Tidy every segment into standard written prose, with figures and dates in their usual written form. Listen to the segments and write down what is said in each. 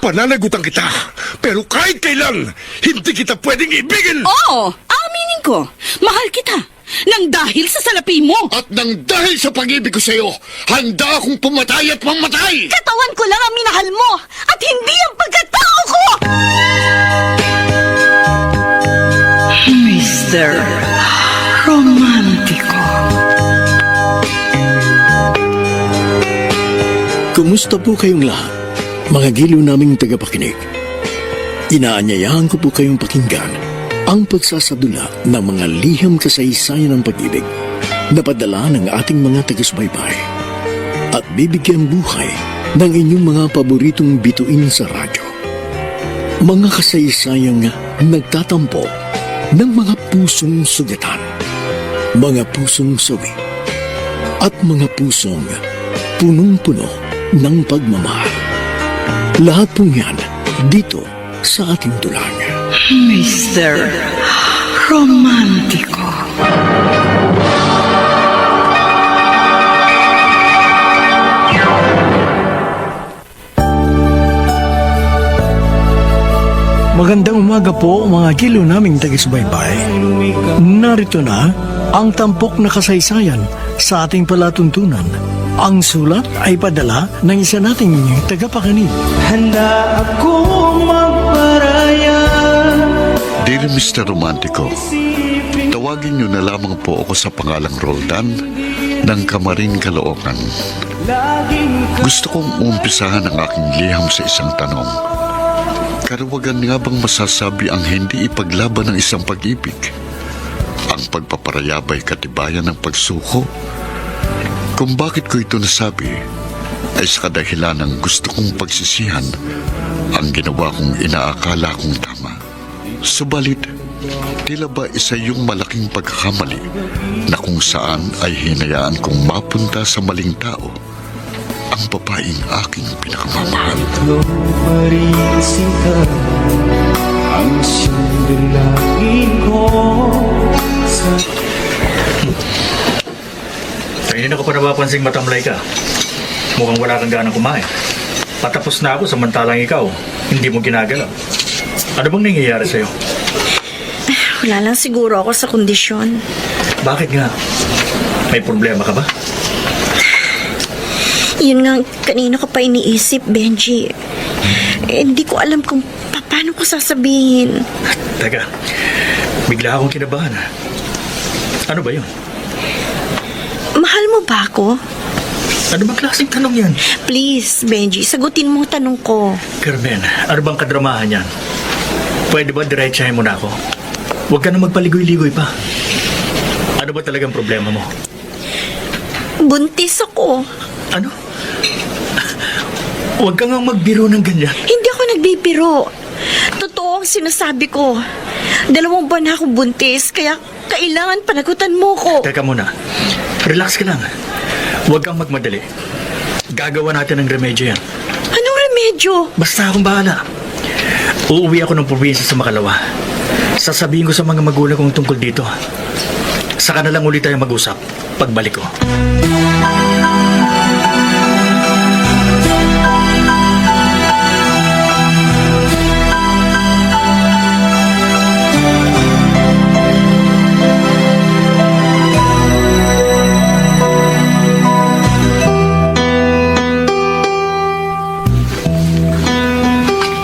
Pananagutan kita, pero kahit kailan, hindi kita pwedeng ibigin! Oo, aminin ko. Mahal kita. Nang dahil sa salapi mo. At nang dahil sa pag-ibig ko sa'yo, handa akong pumatay at mamatay! Katawan ko lang ang minahal mo at hindi ang pagkatao ko! Mr. Romantico. Kumusta po kayong lahat, mga giliw naming tagapakinig? Inaanyayahan ko po kayong pakinggan ang pagsasadula ng mga liham kasaysayan ng pag-ibig na padala ng ating mga taga-subaybay at bibigyan buhay ng inyong mga paboritong bituin sa radyo. Mga kasaysayang nagtatampo ng mga pusong sugatan, mga pusong sawi, at mga pusong punong-puno ng pagmamahal. Lahat pong yan dito sa ating tulang. Mr. Romantico. Magandang umaga po mga kilo naming taga-subaybay. Narito na ang tampok na kasaysayan sa ating palatuntunan. Ang sulat ay padala ng isa nating tagapakinig. Handa akong magparaya. Dear Mr. Romantico, tawagin niyo na lamang po ako sa pangalang Roldan ng Kamarin, Caloocan. Gusto kong umpisahan ang aking liham sa isang tanong. Karawagan nga bang masasabi ang hindi ipaglaban ng isang pag-ibig? Ang pagpaparayabay katibayan ng pagsuko? Kung bakit ko ito nasabi, ay sa kadahilan ng gusto kong pagsisihan ang ginawa kong inaakala kong tama. Subalit, tila ba isa yung malaking pagkakamali na kung saan ay hinayaan kong mapunta sa maling tao ang babaeng aking pinakamamahal. Ikaw pa rin sinta, ang sundalangin ko sa... Kanina ko pa napapansing matamlay ka. Mukhang wala kang ganang kumain. Patapos na ako samantalang ikaw, hindi mo ginagalaw. Ano bang nangyayari sa'yo? Wala lang siguro ako sa kondisyon. Bakit nga? May problema ka ba? Yun nga, kanina ko pa iniisip, Benji. Hindi ko alam kung paano ko sasabihin. Teka, bigla akong kinabahan. Ano ba yun? Mahal mo ba ako? Ano ba klaseng tanong yan? Please, Benji, sagutin mo ang tanong ko. Carmen, ano bang kadramahan yan? Pwede ba diretsahin mo na ako? Huwag ka na magpaligoy-ligoy pa. Ano ba talagang problema mo? Buntis ako. Ano? Huwag ka nga magbiro ng ganyan. Hindi ako nagbibiro. Totoo ang sinasabi ko. 2 buwan na akong buntis, kaya kailangan panagutan mo ko. Teka muna. Relax ka lang. Huwag kang magmadali. Gagawa natin ng remedyo yan. Anong remedyo? Basta akong bahala. Uuwi ako ng probinsya sa Makalawa. Sasabihin ko sa mga magulang kong tungkol dito. Saka na lang ulit tayo mag-usap pagbalik ko.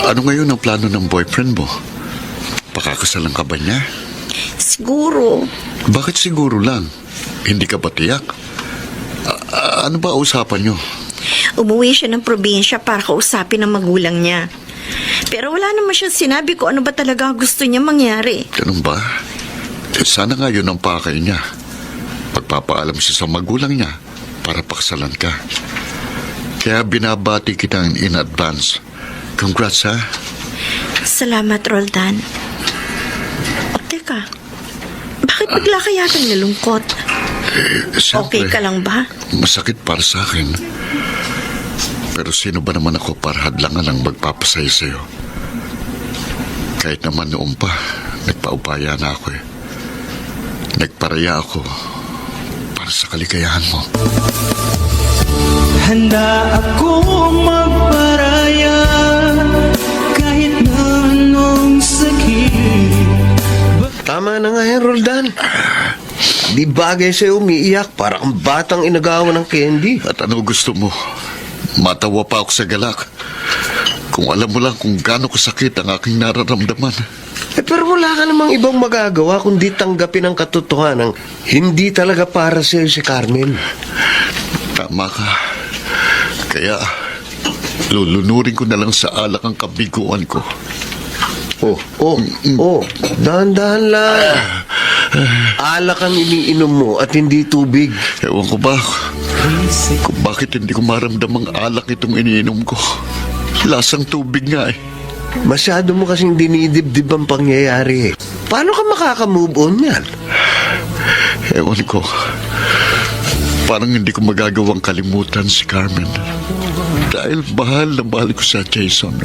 Ano ngayon ang plano ng boyfriend mo? Pakakasalan ka ba niya? Siguro. Bakit siguro lang? Hindi ka ba tiyak? Ano ba usapan niyo? Umuwi siya ng probinsya para kausapin ang magulang niya. Pero wala naman siyang sinabi ko ano ba talaga gusto niya mangyari. Ganun ba? Sana nga yun ang pakay niya. Pagpapaalam siya sa magulang niya para paksalan ka. Kaya binabati kita in advance. Congrats, ha? Salamat, Roldan. O, teka. Bakit bigla ka yatang nalungkot? Siyempre, Okay ka lang ba? masakit para sa akin. Pero sino ba naman ako para hadlangan ang magpapasaya sa'yo? Kahit naman noon pa, nagpaubaya na ako eh. Nagparaya ako para sa kaligayahan mo. Handa akong magparaya Tama na nga yan, Roldan. Di bagay sa'yo umiiyak para kang batang inagawa ng candy. At ano gusto mo? Matawa pa ako sa galak. Kung alam mo lang kung gaano kasakit ang aking nararamdaman. Pero wala ka namang ibang magagawa kundi tanggapin ang katotohanan hindi talaga para sa'yo si Carmen. Tama ka. Kaya, lulunurin ko na lang sa alak ang kabiguan ko. Dahan-dahan lang. Alak ang iniinom mo at hindi tubig. Ewan ko ba kung bakit hindi ko maramdamang alak itong iniinom ko. Lasang tubig nga eh. Masyado mo kasing dinidibdib ang pangyayari. Paano ka makaka-move on yan? Ewan ko. Parang hindi ko magagawang kalimutan si Carmen. Dahil mahal na mahal ko siya, Jason.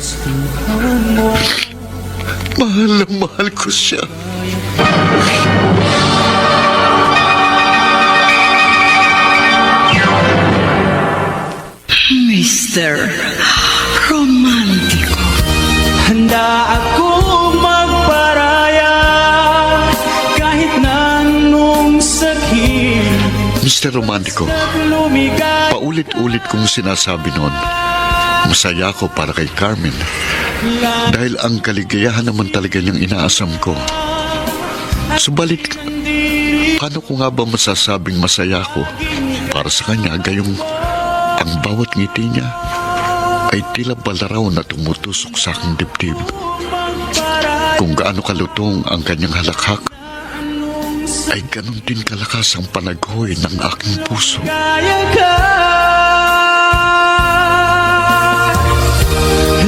Mahal na mahal ko siya. Mr. Romantico. Handa ako magparaya kahit na anong sakit Mr. Romantico, lumigay. paulit-ulit kong sinasabi noon, masaya ako para kay Carmen. Dahil ang kaligayahan naman talaga niyang inaasam ko. Subalit, paano ko nga ba masasabing masaya ako para sa kanya gayong ang bawat ngiti niya ay tila balaraw na tumutusok sa aking dibdib. Kung gaano kalutong ang kanyang halakhak, ay ganun din kalakas ang panaghoy ng aking puso. Kaya ka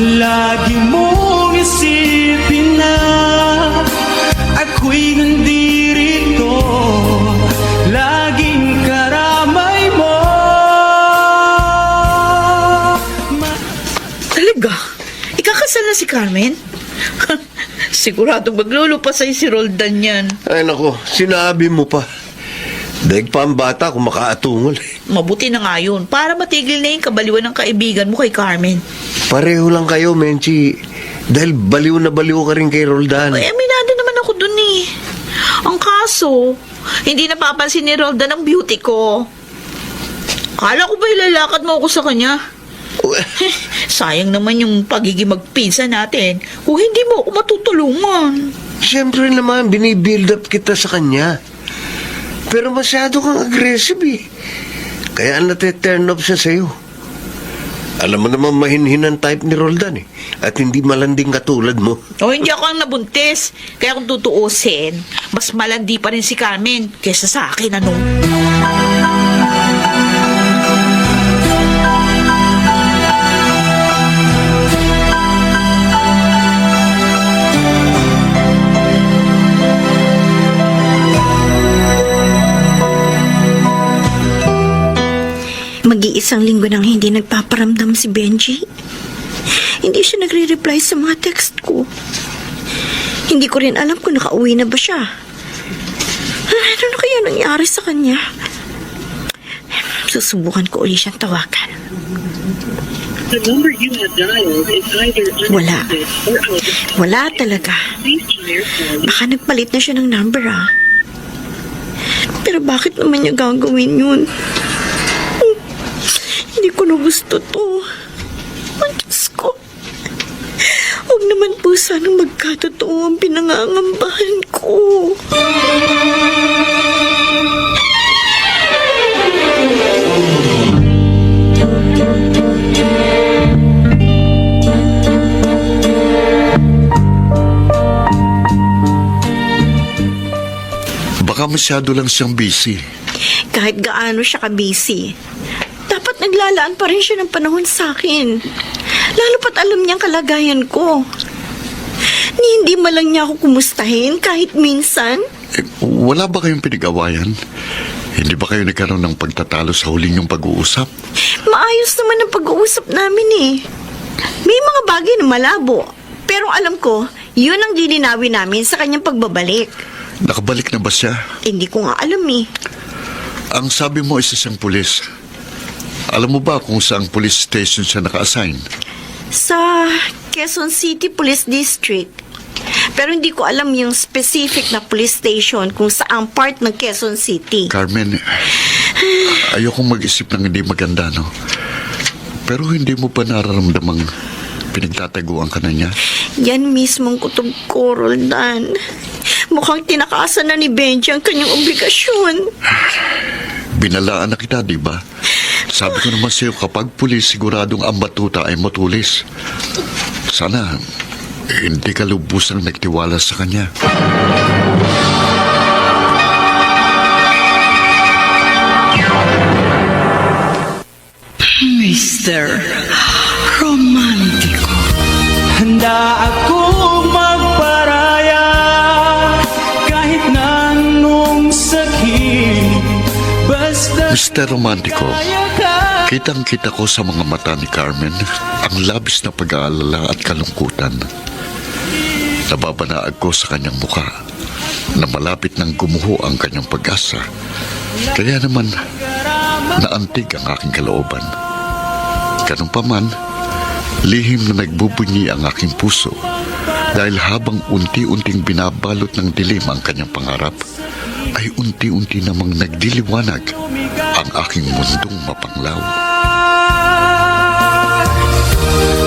lagi mong isipin na ako'y nandirito, laging karamay mo. Talaga? Ikakasal na si Carmen? Siguradong maglulupa sa'yo si Roldan yan. Ay nako, sinabi mo pa. Daig pa ang bata kung makaatungol. Mabuti na nga yun, para matigil na yung kabaliwan ng kaibigan mo kay Carmen. Pareho lang kayo, Menchi. Dahil baliw na baliw ka rin kay Roldan. Ay, aminado naman ako dun eh. Ang kaso, hindi napapansin ni Roldan ang beauty ko. Kala ko ba ilalakad mo ako sa kanya? Sayang naman yung pagiging magpinsa natin kung hindi mo ako matutulungan. Siyempre naman, binibuild up kita sa kanya. Pero masyado kang aggressive eh. Kaya nate-turn off siya sa'yo. Alam mo naman mahinhinan type ni Roldan eh. At hindi malanding katulad mo. O hindi ako ang nabuntis. Kaya kung tutuusin, mas malandi pa rin si Carmen kesa sa akin, ano? Mag-iisang linggo nang hindi nagpaparamdam si Benji. Hindi siya nagre-reply sa mga text ko. Hindi ko rin alam kung nakauwi na ba siya. Ano na kaya nangyari sa kanya? Susubukan ko ulit siyang tawagan. The number you have dialed is either Wala. unattended or out of Wala talaga. Please try your phone. Baka nagpalit na siya ng number, ah. Pero bakit naman niya gagawin yun? Hindi ko na gusto to. Ang Diyos ko. Huwag naman po sanang magkatotoo ang pinangangambahan ko. Baka masyado lang siyang busy. Kahit gaano siya ka-busy, dapat naglalaan pa rin siya ng panahon sa akin. Lalo pat alam niyang kalagayan ko. Hindi man lang niya ako kumustahin kahit minsan. Wala ba kayong pinag-awayan? Hindi ba kayo nagkaroon ng pagtatalo sa huling yung pag-uusap? Maayos naman ang pag-uusap namin eh. May mga bagay na malabo. Pero alam ko, yun ang dilinawin namin sa kanyang pagbabalik. Nakabalik na ba siya? Hindi ko nga alam eh. Ang sabi mo isa siyang pulis. Alam mo ba kung saang police station siya naka-assign? Sa Quezon City Police District. Pero hindi ko alam yung specific na police station kung saang part ng Quezon City. Carmen, ayokong mag-isip ng hindi maganda, no? Pero hindi mo ba nararamdamang pinagtataguan ka na niya? Yan mismong kutob ko, Roldan. Mukhang tinakasan na ni Benji ang kanyang obligasyon. Binalaan na kita, di ba? Sabi ko naman sa'yo, kapag pulis, siguradong ang batuta ay matulis. Sana, hindi ka lubusang nagtiwala sa kanya. Mr. Romantico. Handa akong magparaya kahit na anong sakit. Basta Mr. Romantico, kaya ka. kitang-kita ko sa mga mata ni Carmen ang labis na pag-aalala at kalungkutan. Nababanaag ko sa kanyang mukha na malapit nang gumuho ang kanyang pag-asa. Kaya naman, naantig ang aking kalooban. Ganun pa man, lihim na nagbubunyi ang aking puso dahil habang unti-unting binabalot ng dilim ang kanyang pangarap, ay unti-unti namang nagdiliwanag ang aking mundong mapanglaw.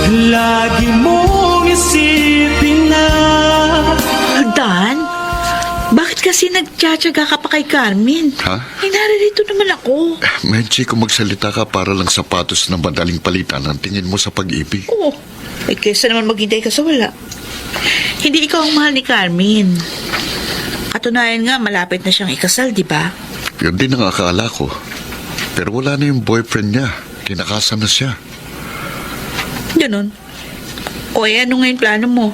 Lagi mong isipin na Dan, bakit kasi nagtsatsaga ka pa kay Carmen? Ha? Eh, naririto naman ako. Medyo kung magsalita ka para lang sapatos na madaling palitan ang tingin mo sa pag-ibig. Oo. Eh, kesa naman maghintay ka sa wala. Hindi ikaw ang mahal ni Carmen. Katunayan nga, malapit na siyang ikasal, di ba? Yun din ang akala ko. Pero wala na yung boyfriend niya. Tinakasan na siya. Ganon. O eh, ano ngayon plano mo?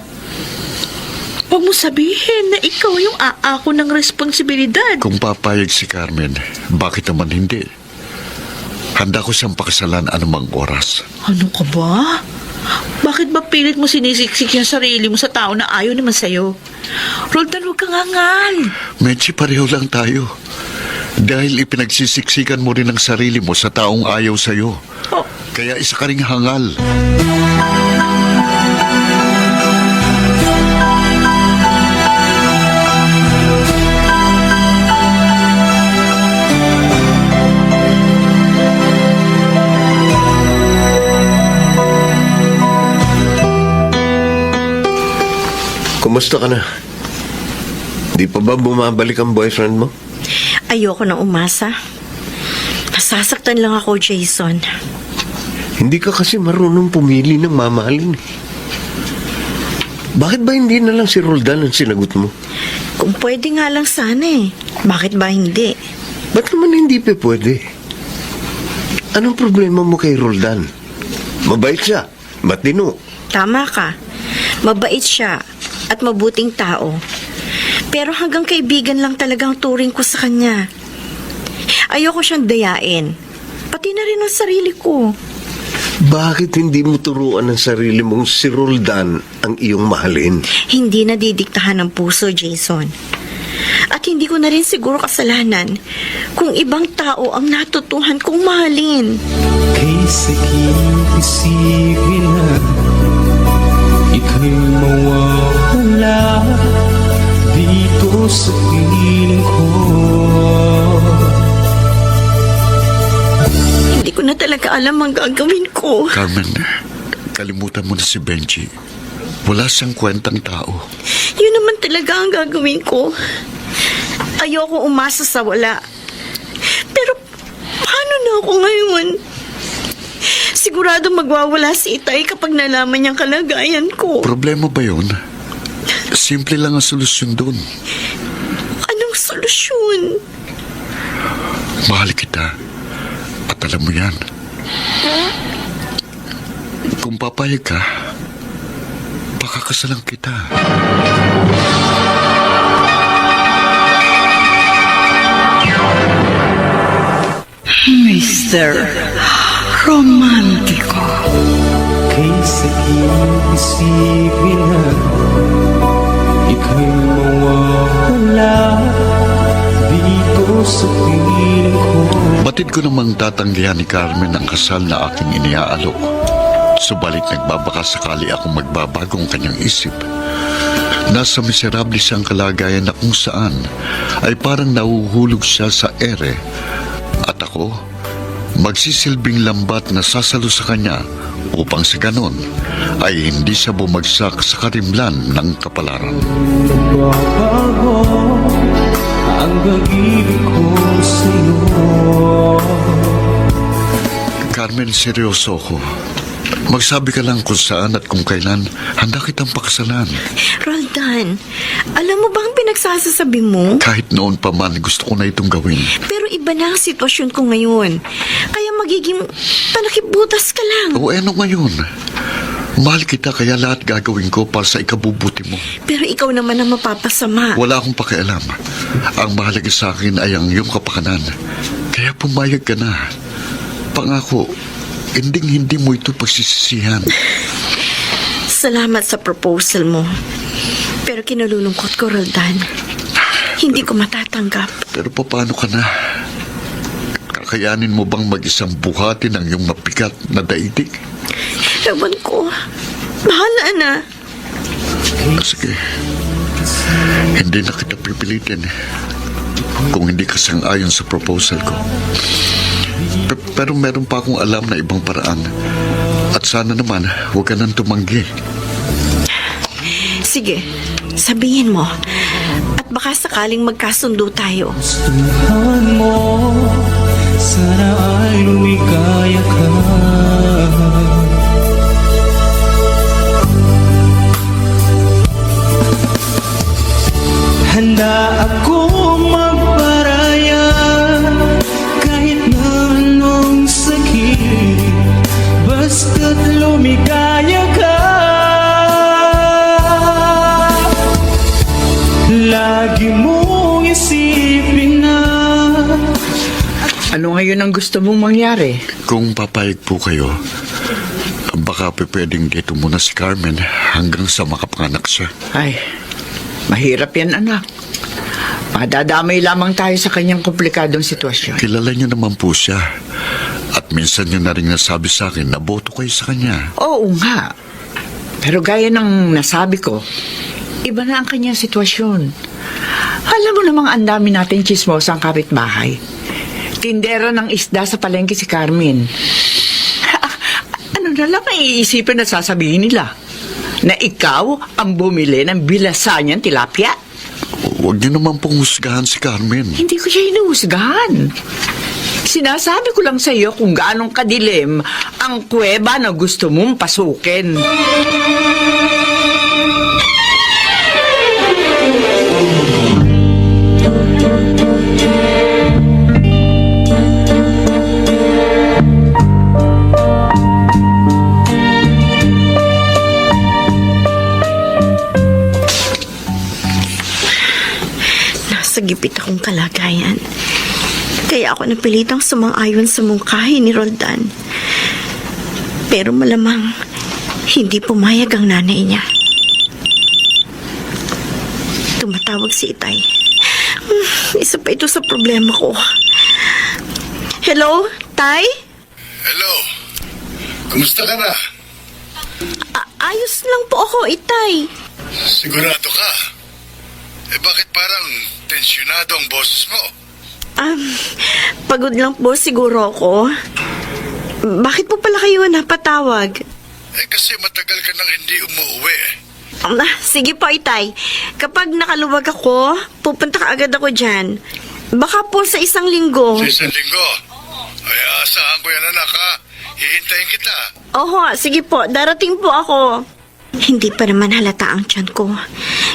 Huwag mo sabihin na ikaw yung aako ng responsibilidad. Kung papayag si Carmen, bakit naman hindi? Handa ko siyang pakasalan anumang oras. Ano ka ba? Bakit ba pilit mo sinisiksik yung sarili mo sa tao na ayaw naman sa'yo? Roldan, huwag kang hangal. Medyo pareho lang tayo. Dahil ipinagsisiksikan mo rin ang sarili mo sa taong ayaw sa'yo. Oh, Kaya isa ka ring hangal. Kumusta ka na? Di pa ba bumabalik ang boyfriend mo? Ayoko na umasa. Nasasaktan lang ako, Jason. Hindi ka kasi marunong pumili ng mamahalin. Bakit ba hindi na lang si Roldan ang sinagot mo? Kung pwede nga lang sana eh. Bakit ba hindi? Ba't naman hindi pa pwede? Anong problema mo kay Roldan? Mabait siya, matino. Tama ka. Mabait siya at mabuting tao. Pero hanggang kaibigan lang talagang turing ko sa kanya. Ayoko siyang dayain. Pati na rin ang sarili ko. Bakit hindi mo turuan ng sarili mong si Roldan ang iyong mahalin? Hindi na didiktahan ng puso, Jason. At hindi ko na rin siguro kasalanan kung ibang tao ang natutuhan kong mahalin. Kaysa isipin na ika'y mawawala dito sa piling ko. Hindi ko na talaga alam ang gagawin ko. Carmen, kalimutan mo na si Benji. Wala siyang kwentang tao. Yun naman talaga ang gagawin ko. Ayoko umasa sa wala. Pero paano na ako ngayon? Sigurado magwawala si Itay kapag nalaman niyang kalagayan ko. Problema ba yun? Simple lang ang solusyon doon. Anong solusyon? Mahal kita. At alam mo yan. Kung papayag ka, pakakasalan kita. Mr. Romantico. Kaysa isipin na ika'y mawawala dito sa piling ko. Batid ko namang tatanggihan ni Carmen ang kasal na aking iniaalok. Subalit nagbabaka sakali akong magbabagong kanyang isip. Nasa miserable siyang kalagayan na kung saan ay parang nahuhulog siya sa ere. At ako, magsisilbing lambat na sasalo sa kanya upang sa ganon ay hindi siya bumagsak sa karimlan ng kapalaran. Nagbabago ang pag-ibig ko sa'yo. Carmen, seryoso ko. Magsabi ka lang kung saan at kung kailan handa kitang pakasalan. Roldan, alam mo ba ang pinagsasasabi mo? Kahit noon pa man, gusto ko na itong gawin. Pero iba na ang sitwasyon ko ngayon. Kaya magiging panakibutas ka lang. O ano ngayon? Mahal kita kaya lahat gagawin ko para sa ikabubuti mo. Pero ikaw naman ang mapapasama. Wala akong pakialam. Ang mahalaga sa akin ay ang iyong kapakanan. Kaya pumayag ka na. Pangako, hindi mo ito pagsisisihan. Salamat sa proposal mo. Pero kinalulungkot ko, Roldan. Hindi ko matatanggap. Pero paano ka na? Kakayanin mo bang mag-isang buhatin ang iyong mabigat na daigdig? Ewan ko. Bahala na. Sige. Hindi na kita pipilitin kung hindi ka sang-ayon sa proposal ko. Pero meron pa akong alam na ibang paraan. At sana naman, huwag ka nang tumanggi. Sige, sabihin mo. At baka sakaling magkasundo tayo. Gustuhan mo, sana ay lumigaya ka. Handa akong magparaya kahit na anong sakit, basta't lumigaya ka. Lagi mong isipin na. Ano ngayon ang gusto mong mangyari? Kung papayag po kayo, baka pwedeng dito muna si Carmen hanggang sa makapanganak siya. Ay, mahirap yan, anak. Madadamay lamang tayo sa kanyang komplikadong sitwasyon. Kilala niyo naman po siya. At minsan niyo na rin nasabi sa akin na boto kayo sa kanya. Oo nga. Pero gaya ng nasabi ko, iba na ang kanyang sitwasyon. Alam mo namang ang dami natin chismosa ang kapitbahay. Tindera ng isda sa palengke si Carmen. Ano na lang ang iisipin na sasabihin nila? Na ikaw ang bumili ng bilasan niyang tilapia? Huwag niyo naman pong husgahan si Carmen. Hindi ko siya hinuhusgahan. Sinasabi ko lang sa iyo kung gaanong kadilim ang kuweba na gusto mong pasukin. Nasa gipit akong kalagayan. Kaya ako napilitang sumang-ayon sa mungkahi ni Roldan. Pero malamang hindi pumayag ang nanay niya. Tumatawag si Itay. Isa pa ito sa problema ko. Hello, Tay? Hello. Kumusta ka na? Ayos lang po ako, Itay. Sigurado ka? Bakit parang tensyonado ang boses mo? Pagod lang po siguro ako. Bakit po pala kayo napatawag? Kasi matagal ka nang hindi umuwi. Sige po, Itay. Kapag nakaluwag ako, pupunta ka agad ako dyan. Baka po sa isang linggo. Sa isang linggo? Ay, asahan ko yan, anak, ha? Hihintayin kita. Oho, sige po. Darating po ako. Hindi pa naman halata ang tiyan ko.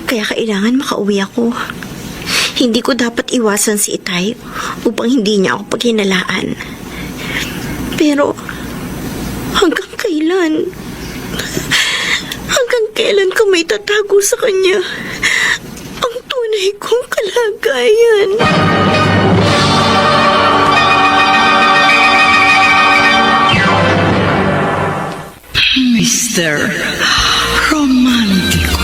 Kaya kailangan makauwi ako. Hindi ko dapat iwasan si Itay upang hindi niya ako paghinalaan. Pero, hanggang kailan? Hanggang kailan ko may tatago sa kanya ang tunay kong kalagayan? Mr. Romantico.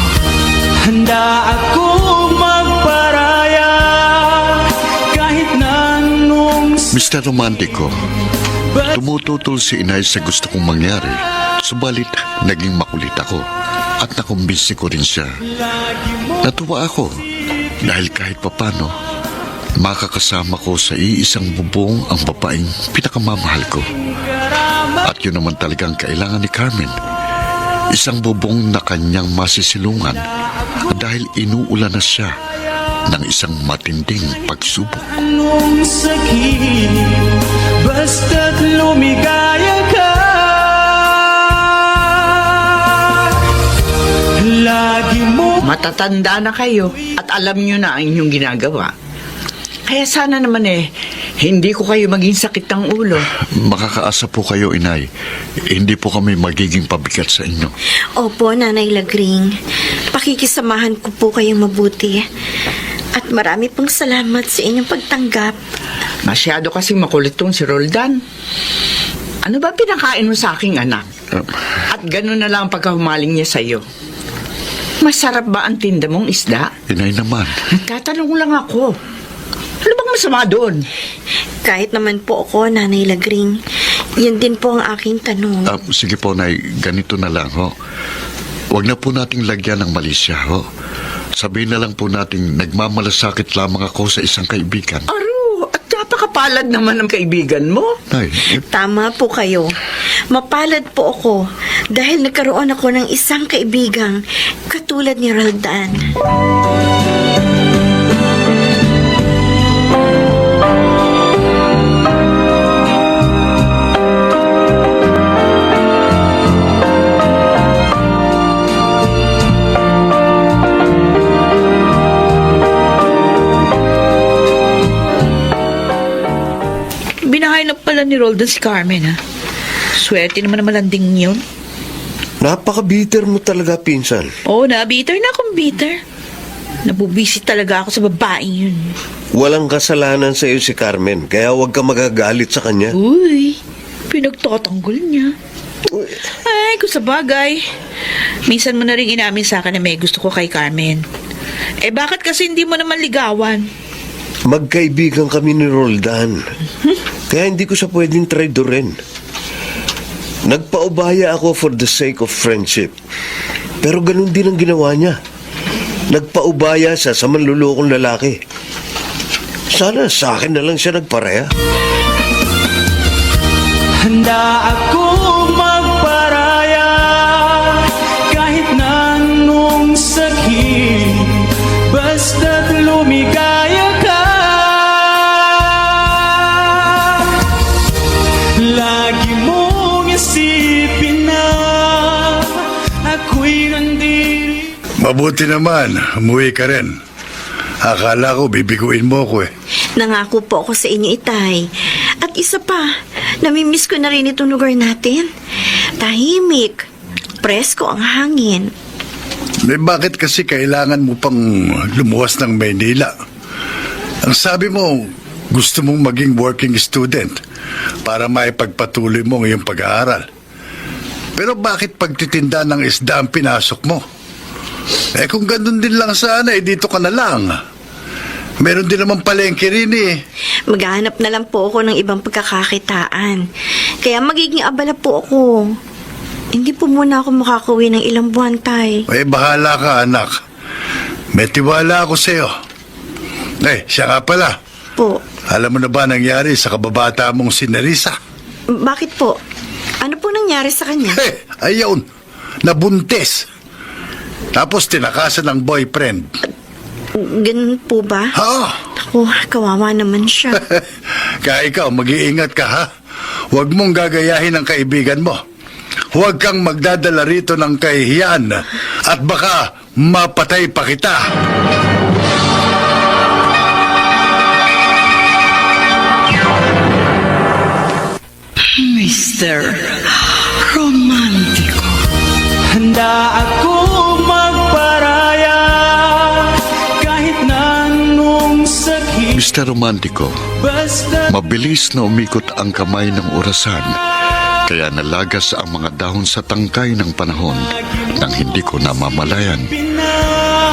Handa akong magparaya kahit na anong Mr. Romantico, tumututol si Inay sa gusto kong mangyari Subalit, naging makulit ako at nakumbinsi ko rin siya. Natuwa ako dahil kahit papano, makakasama ko sa iisang bubong ang babaeng pinakamamahal ko. At yun naman talagang kailangan ni Carmen. Isang bubong na kanyang masisilungan dahil inuulan na siya ng isang matinding pagsubok. Anong sakit, basta't lumigaya ka. Lagi mo Matatanda na kayo at alam nyo na ang inyong ginagawa. Kaya sana naman hindi ko kayo maging sakit ng ulo. Makakaasa po kayo, Inay. Hindi po kami magiging pabigat sa inyo. Opo, Nanay Lagring. Pakikisamahan ko po kayong mabuti. At marami pong salamat sa inyong pagtanggap. Masyado kasing makulit tong si Roldan. Ano ba pinakain mo sa aking anak? At gano'n na lang ang pagkahumaling niya sa'yo. Masarap ba ang tinda mong isda? Inay naman. Tatanong lang ako. Ano bang masama doon? Kahit naman po ako, Nanay Lagring, yun din po ang aking tanong. Sige po, Nay. Ganito na lang, ho. Huwag na po nating lagyan ng malisya, ho. Sabihin na lang po nating nagmamalasakit lamang ako sa isang kaibigan. Aro, at napakapalad naman ng kaibigan mo. Nay, Tama po kayo. Mapalad po ako dahil nagkaroon ako ng isang kaibigang katulad ni Roldan. Binahay na pala ni Roldan si Carmen, ha? Swerte naman na malanding yun. Napaka-bitter mo talaga, pinsan. Oo na, bitter na akong bitter. Nabubisi talaga ako sa babaeng yun. Walang kasalanan sa iyo si Carmen, kaya huwag ka magagalit sa kanya. Uy, pinagtatanggol niya. Ay, kung sa bagay. Minsan mo na rin inamin sa akin na may gusto ko kay Carmen. Bakit kasi hindi mo naman ligawan? Magkaibigan kami ni Roldan. Kaya hindi ko siya pwedeng traidorin. Nagpaubaya ako for the sake of friendship. Pero ganun din ang ginawa niya. Nagpaubaya siya sa manlulokong lalaki. Sana sa akin na lang siya nagpareha. handa akong magparaya kahit na anong sakit, basta't lumigaya ka. Lagi mong isipin na ako'y nandiri. Mabuti naman, umuwi ka rin. Akala ko bibiguin mo ko eh. Nangako po ako sa inyo, Itay. At isa pa, namimiss ko na rin itong lugar natin. Tahimik, presko ang hangin. Bakit kasi kailangan mo pang lumuwas ng Maynila? Ang sabi mo, gusto mong maging working student para maipagpatuloy mo ngayong pag-aaral. Pero bakit pagtitinda ng isda ang pinasok mo? Kung ganun din lang sana, dito ka na lang. Meron din naman palengke rin eh. Maghahanap na lang po ako ng ibang pagkakakitaan. Kaya magiging abala po ako. Hindi po muna ako makakauwi ng ilang buwan, Tay. Bahala ka, anak. May tiwala ako sa'yo. Siya nga pala. Po. Alam mo na ba nangyari sa kababata mong si Nerissa? Bakit po? Ano po nangyari sa kanya? Ayun, nabuntis. Tapos tinakasan ng boyfriend. Ganun po ba? Ha? Ako, kawawa naman siya. Kaya ikaw, mag-iingat ka ha. Huwag mong gagayahin ang kaibigan mo. Huwag kang magdadala rito ng kahihiyan at baka mapatay pa kita. Mr. Romantico. Handa akong magparaya kahit na anong sakit, Mr. Romantico, basta mabilis na umikot ang kamay ng orasan, kaya nalagas ang mga dahon sa tangkay ng panahon nang hindi ko namamalayan.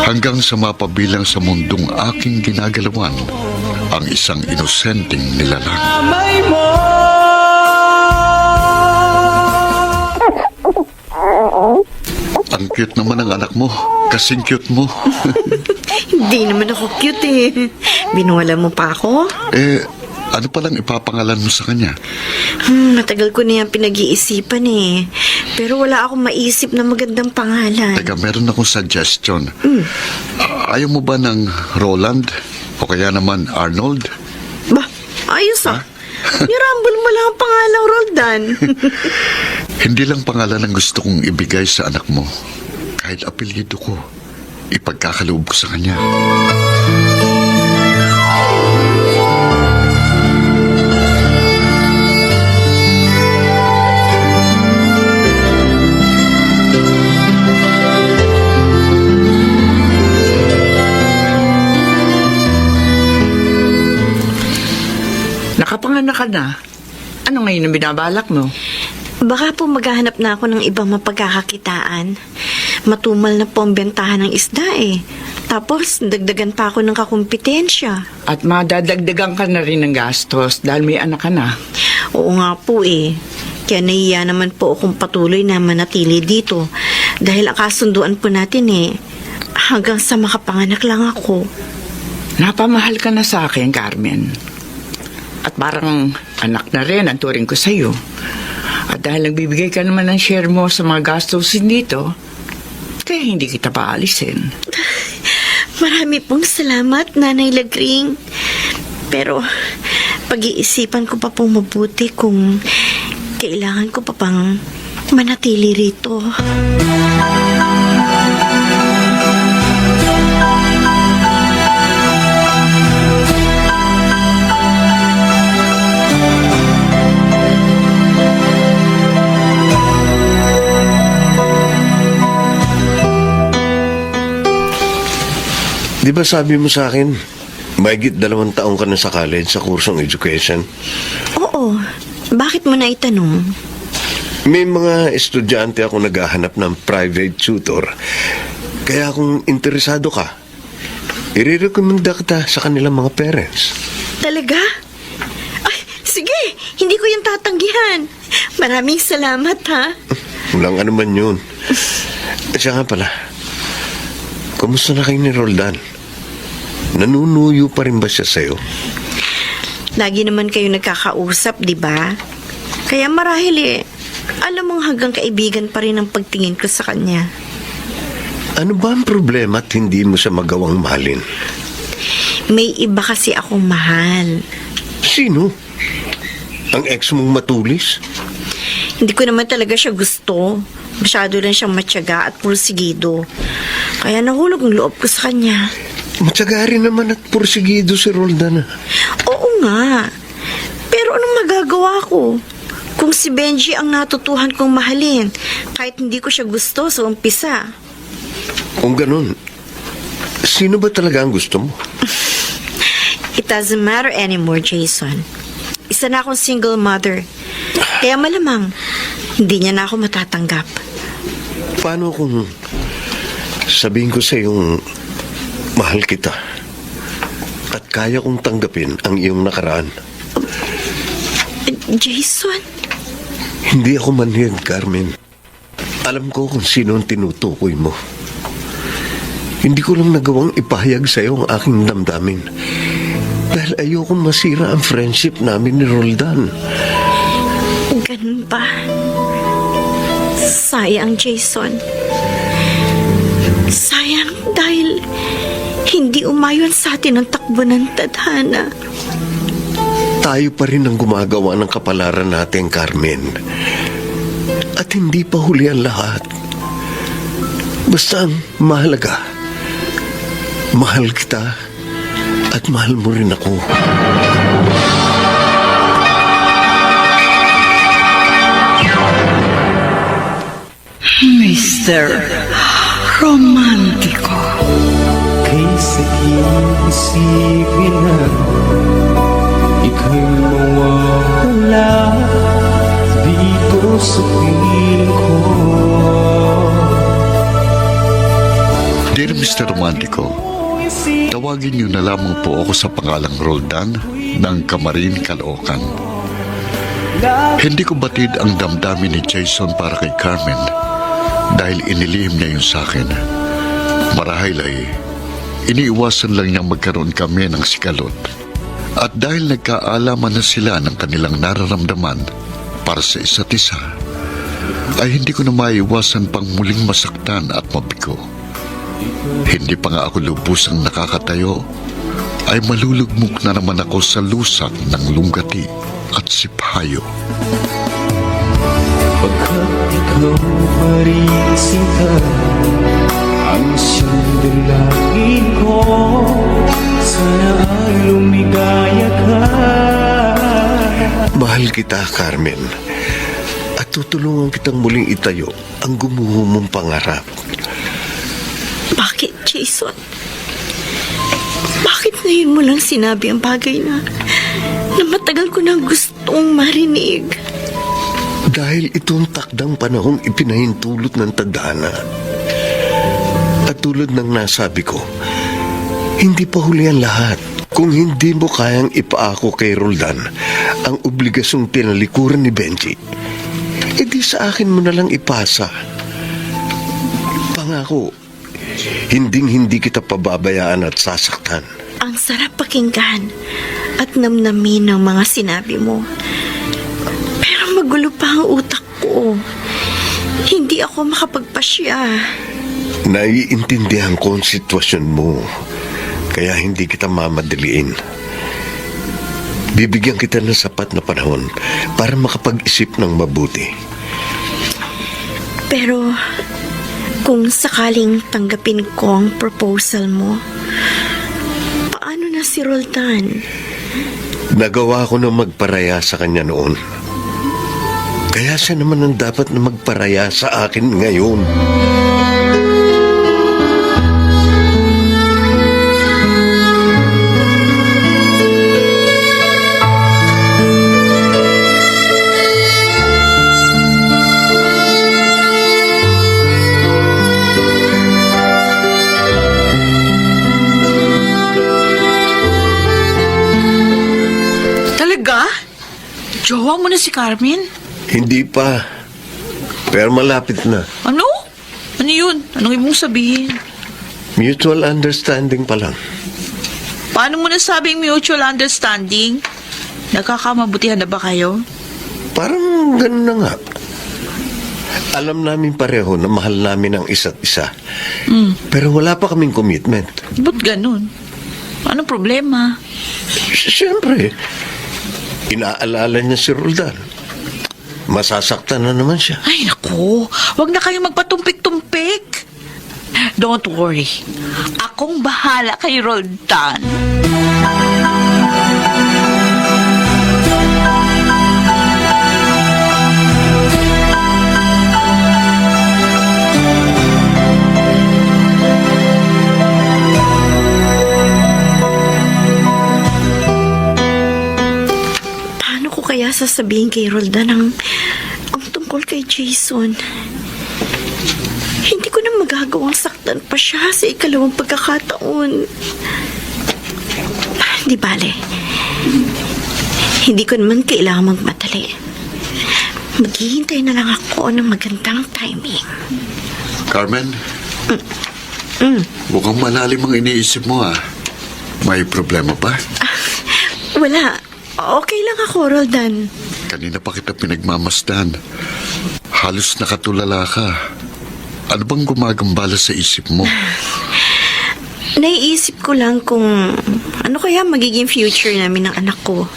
Hanggang sa mapabilang sa mundong aking ginagalawan ang isang inosenteng nilalang. may mo. Ang cute naman ng anak mo. Kasing cute mo. Hindi naman ako cute eh. Binuwala mo pa ako? Ano palang ipapangalan mo sa kanya? Matagal ko na yan pinag-iisipan eh. Pero wala akong maisip na magandang pangalan. Teka, meron akong suggestion. Ayaw mo ba ng Roland? O kaya naman Arnold? Ba, ayos ah. Nirambol mo lang ang pangalang Roldan. Hindi lang pangalan ang gusto kong ibigay sa anak mo. Kahit apelyido ko, ipagkakaloob ko sa kanya. Nakapanganak ka na. Ano ngayon ang binabalak mo? Baka po maghahanap na ako ng ibang mapagkakakitaan. Matumal na po ang bentahan ng isda eh. Tapos, dagdagan pa ako ng kakumpetensya. At madadagdagan ka na rin ng gastos dahil may anak ka na. Oo nga po eh. Kaya nahiya naman po akong patuloy na manatili dito. Dahil ang kasunduan po natin eh, hanggang sa makapanganak lang ako. Napamahal ka na sa akin, Carmen. At parang anak na rin ang turing ko sa'yo. At dahil nagbibigay ka naman ng share mo sa mga gastusin dito, kaya hindi kita paalisin. Marami pong salamat, Nanay Lagring. Pero, pag-iisipan ko pa pong mabuti kung kailangan ko pa pang manatili rito. Di ba sabi mo sa akin, mahigit 2 taong ka na sa college sa kursong education? Oo. Bakit mo na itanong? May mga estudyante ako naghahanap ng private tutor. Kaya kung interesado ka, i-recommenda kita sa kanilang mga parents. Talaga? Ay, sige. Hindi ko yung tatanggihan. Maraming salamat, ha? Walang anuman yun. Siya nga pala, kumusta na kayo ni Roldan? Nanunuyo pa rin ba siya sa'yo? Lagi naman kayo nagkakausap, di ba? Kaya marahil alam mong hanggang kaibigan pa rin ang pagtingin ko sa kanya. Ano ba ang problema at hindi mo siya magawang mahalin? May iba kasi akong mahal. Sino? Ang ex mong matulis? Hindi ko naman talaga siya gusto. Masyado lang siyang matyaga at pursigido. Kaya nahulog ang loob ko sa kanya. Matyaga rin naman at pursigido si Roldan. Oo nga. Pero anong magagawa ko? Kung si Benji ang natutuhan kong mahalin, kahit hindi ko siya gusto sa umpisa. Kung ganun, sino ba talaga ang gusto mo? It doesn't matter anymore, Jason. Isa na akong single mother. Kaya malamang, hindi niya na ako matatanggap. Paano kung sabihin ko sa iyong mahal kita at kaya kong tanggapin ang iyong nakaraan? Jason? Hindi ako manhid, Carmen. Alam ko kung sino ang tinutukoy mo. Hindi ko lang nagawang ipahayag sa iyo ang aking damdamin. Dahil ayokong masira ang friendship namin ni Roldan. Ganun ba? Sayang, Jason. Sayang dahil hindi umayon sa atin ang takbo ng tadhana. Tayo pa rin ang gumagawa ng kapalaran natin, Carmen. At hindi pa huli ang lahat. Basta ang mahalaga, mahal kita at mahal mo rin ako. Mr. Romantico. Kay sakit-isipin na ika'y mawawala dito sa piling ko. Dear Mr. Romantico, tawagin niyo na lamang po ako sa pangalang Roldan ng Kamarin, Caloocan. Hindi ko batid ang damdamin ni Jason para kay Carmen, dahil inilihim niya yun sa akin. Marahil ay iniiwasan lang niyang magkaroon kami ng sikalot. At dahil nagkaalaman na sila ng kanilang nararamdaman para sa isa't isa, ay hindi ko na maiwasan pang muling masaktan at mabigo. Hindi pa nga ako lubusang nakakatayo, ay malulugmok na naman ako sa lusak ng lunggati at sipayo. Pagkat ikaw pa rin sinta, ang siyang dalangin ko, sana ay lumigaya ka. Mahal kita, Carmen. At tutulungan kitang muling itayo ang gumuho mong pangarap. Bakit, Jason? Bakit ngayon mo lang sinabi ang bagay na matagal ko na gustong marinig? Dahil itong takdang panahong ipinahintulot ng tadhana. At tulad ng nasabi ko, hindi pa huli ang lahat. Kung hindi mo kayang ipaako kay Roldan ang obligasyong tinalikuran ni Benji, edi sa akin mo na lang ipasa. Pangako, hinding-hindi kita pababayaan at sasaktan. Ang sarap pakinggan at namnamin ng mga sinabi mo. Pero magulo pa ang utak ko. Hindi ako makapagpasya. Naiintindihan ko ang sitwasyon mo, kaya hindi kita mamadaliin. Bibigyan kita ng sapat na panahon para makapag-isip ng mabuti. Pero kung sakaling tanggapin ko ang proposal mo, paano na si Roldan? Nagawa ko na magparaya sa kanya noon. Kaya siya naman ang dapat na magparaya sa akin ngayon. Talaga? Jowa mo na si Carmen? Hindi pa. Pero malapit na. Ano? Ano yun? Anong ibig mong sabihin? Mutual understanding pa lang. Paano mo nasabing mutual understanding? Nagkakamabutihan na ba kayo? Parang ganun na nga. Alam namin pareho na mahal namin ang isa't isa. Pero wala pa kaming commitment. Ba't ganun? Anong problema? Siyempre, inaalala niya si Roldan. Masasaktan na naman siya. Ay, naku. Huwag na kayong magpatumpik-tumpik. Don't worry. Akong bahala kay Roldan. Paano ko kaya sasabihin kay Roldan ang tungkol kay Jason? Hindi ko na magagawang saktan pa siya sa ikalawang pagkakataon. Di bale. Hindi ko naman kailangan magmadali. Maghihintay na lang ako ng magandang timing. Carmen? Mukhang malalim ang iniisip mo ah. May problema ba? Wala. Okay lang ako, Roldan. Kanina pa kita pinagmamasdan. Halos nakatulala ka. Ano bang gumagambala sa isip mo? Naiisip ko lang kung ano kaya magiging future namin ng anak ko.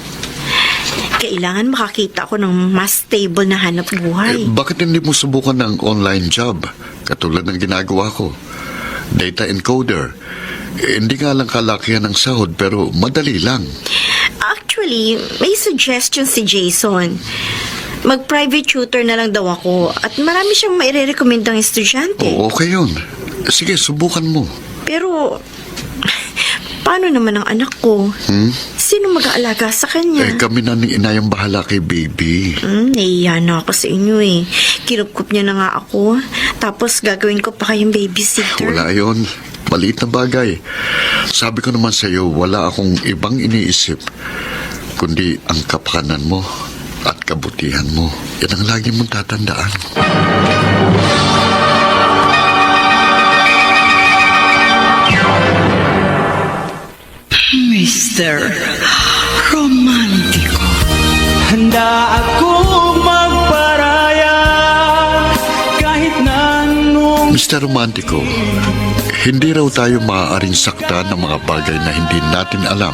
Kailangan makakita ako ng mas stable na hanap buhay. Bakit hindi mo subukan ng online job? Katulad ng ginagawa ko. Data encoder. Hindi nga lang kalakihan ng sahod pero madali lang. Actually, may suggestion si Jason. Mag-private tutor na lang daw ako at marami siyang maire-recommendang estudyante. Oo, okay yun. Sige, subukan mo. Pero, paano naman ang anak ko? Sino mag-aalaga sa kanya? Kami na ni inayang bahala kay baby. Nahiya na ako sa inyo eh. Kinukup niya na nga ako. Tapos gagawin ko pa kayong babysitter. Wala yun. Maliit na bagay. Sabi ko naman sa iyo, wala akong ibang iniisip kundi ang kapakanan mo at kabutihan mo. Yan ang lagi mong tatandaan. Mr. Romantico. Handa akong magparaya kahit na anong Mr. Romantico, hindi raw tayo maaaring saktan ng mga bagay na hindi natin alam.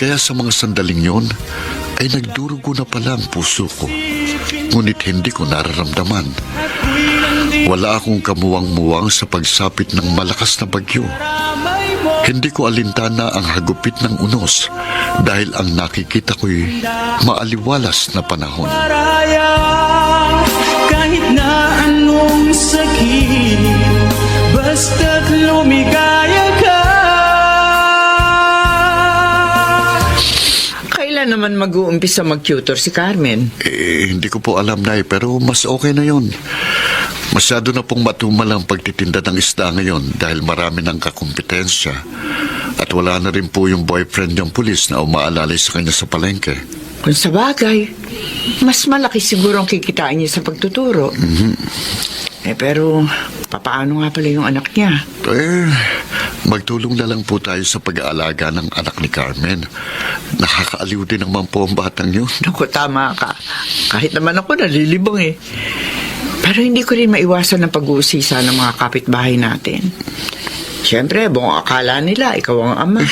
Kaya sa mga sandaling yon, ay nagdurugo na pala ang puso ko. Ngunit hindi ko nararamdaman. Wala akong kamuwang-muwang sa pagsapit ng malakas na bagyo. Hindi ko alintana ang hagupit ng unos dahil ang nakikita ko'y maaliwalas na panahon. paraya kahit na anong sakit basta't lumigaya ka. Kailan naman mag-uumpisa mag-tutor si Carmen? Hindi ko po alam, Nay, pero mas okay na yon. Masyado na pong matumal ang pagtitinda ng isda ngayon dahil marami ng kakumpetensya. At wala na rin po yung boyfriend niyang pulis na umaalalay sa kanya sa palengke. Kung sa bagay, mas malaki siguro ang kikitain niya sa pagtuturo. Pero, papaano nga pala yung anak niya? Magtulong na lang po tayo sa pag-aalaga ng anak ni Carmen. Nakakaaliw din naman po ang batang yun. Naku, tama ka. Kahit naman ako nalilibang eh. Pero hindi ko rin maiwasan ang pag-uusisa ng mga kapitbahay natin. Siyempre, buong akala nila, ikaw ang ama.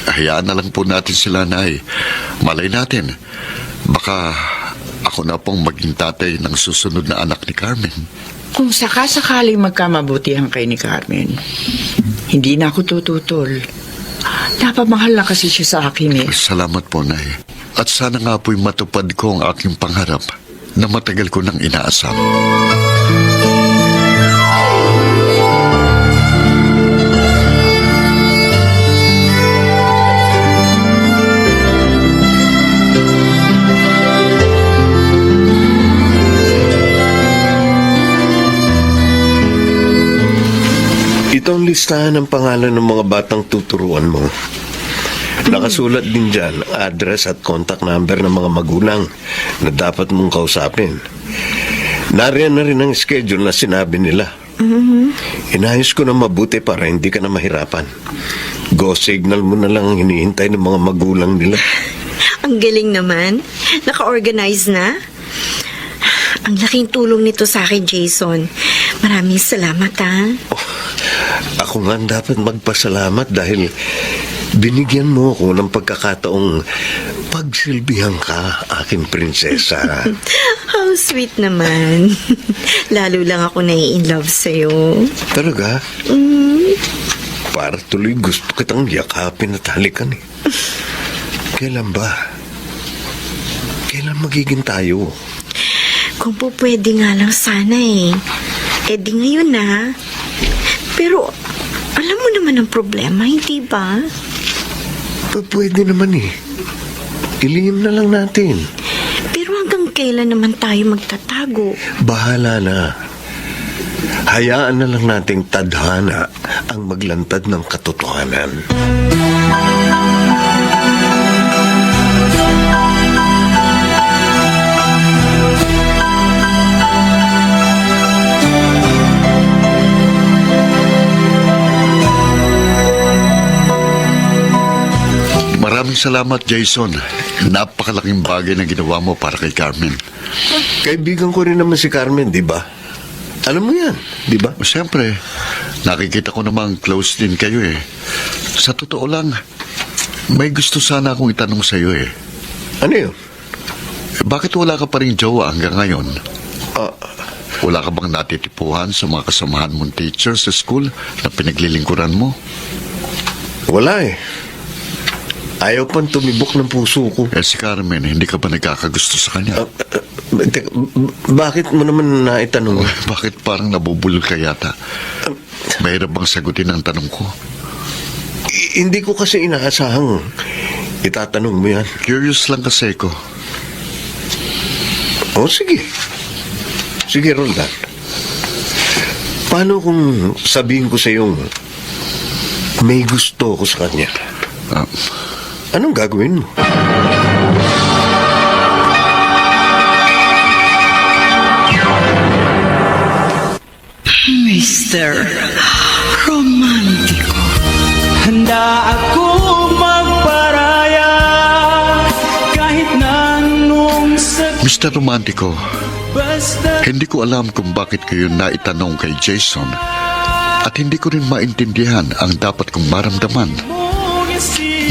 Hayaan na lang po natin sila, Nay. Malay natin, baka ako na pong maging tatay ng susunod na anak ni Carmen. Kung sakasakaling magkamabutihan kay ni Carmen, hindi na ako tututol. Napamahal na kasi siya sa akin eh. Salamat po, Nay. At sana nga po'y matupad ko ang aking pangarap na matagal ko nang inaasam. Ito ang listahan ng pangalan ng mga batang tuturuan mo. Nakasulat din dyan ang address at contact number ng mga magulang na dapat mong kausapin. Nariyan na rin ang schedule na sinabi nila. Inayos ko na mabuti para hindi ka na mahirapan. Go signal mo na lang ang hinihintay ng mga magulang nila. Ang galing naman. Naka-organize na. Ang laking tulong nito sa akin, Jason. Maraming salamat, ha? Ako nga ang dapat magpasalamat dahil binigyan mo ako ng pagkakataong pagsilbihan ka, aking prinsesa. How sweet naman. Lalo lang ako nai-inlove sa'yo. Talaga? Para tuloy gusto kitang yakapin at halikan eh. Kailan ba? Kailan magiging tayo? Kung po pwede nga lang sana eh. Eh di ngayon na. Pero, alam mo naman ang problema, hindi ba? Pwede naman eh. Ilihim na lang natin. Pero hanggang kailan naman tayo magtatago? Bahala na. Hayaan na lang nating tadhana ang maglantad ng katotohanan. Maraming salamat, Jason. Napakalaking bagay na ginawa mo para kay Carmen. Kaibigan ko rin naman si Carmen, di ba? Alam mo yan, di ba? Siyempre, nakikita ko namang close din kayo eh. Sa totoo lang, may gusto sana akong itanong sa iyo eh. Ano yun? Bakit wala ka pa rin jowa hanggang ngayon? Ah, Wala ka bang natitipuhan sa mga kasamahan mong teacher sa school na pinaglilingkuran mo? wala eh. Ayaw pang tumibok ng puso ko. Si Carmen, hindi ka ba nagkakagusto sa kanya? Teka, bakit mo naman naitanong? Bakit parang nabubulol ka yata? Mahirap bang sagutin ang tanong ko? Hindi ko kasi inaasahang itatanong mo yan. Curious lang kasi ko. O sige. Sige, Roldan. Paano kung sabihin ko sa iyo may gusto ko sa kanya? Anong gagawin mo? Mr. Romantico. Handa ako magparaya Mr. Romantico, hindi ko alam kung bakit kayo naitanong kay Jason at hindi ko rin maintindihan ang dapat kong maramdaman.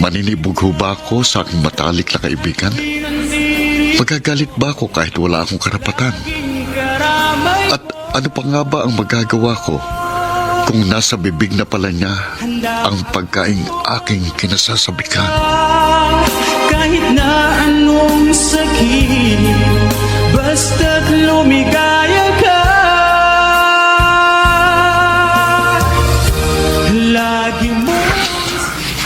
Maninibog ho ba ako sa aking matalik na kaibigan? Magagalit ba ako kahit wala akong karapatan? At ano pa nga ba ang magagawa ko kung nasa bibig na pala niya ang pagkaing aking kinasasabikan? Kahit na anong sakit, basta't lumigaya ka. Lagi mo.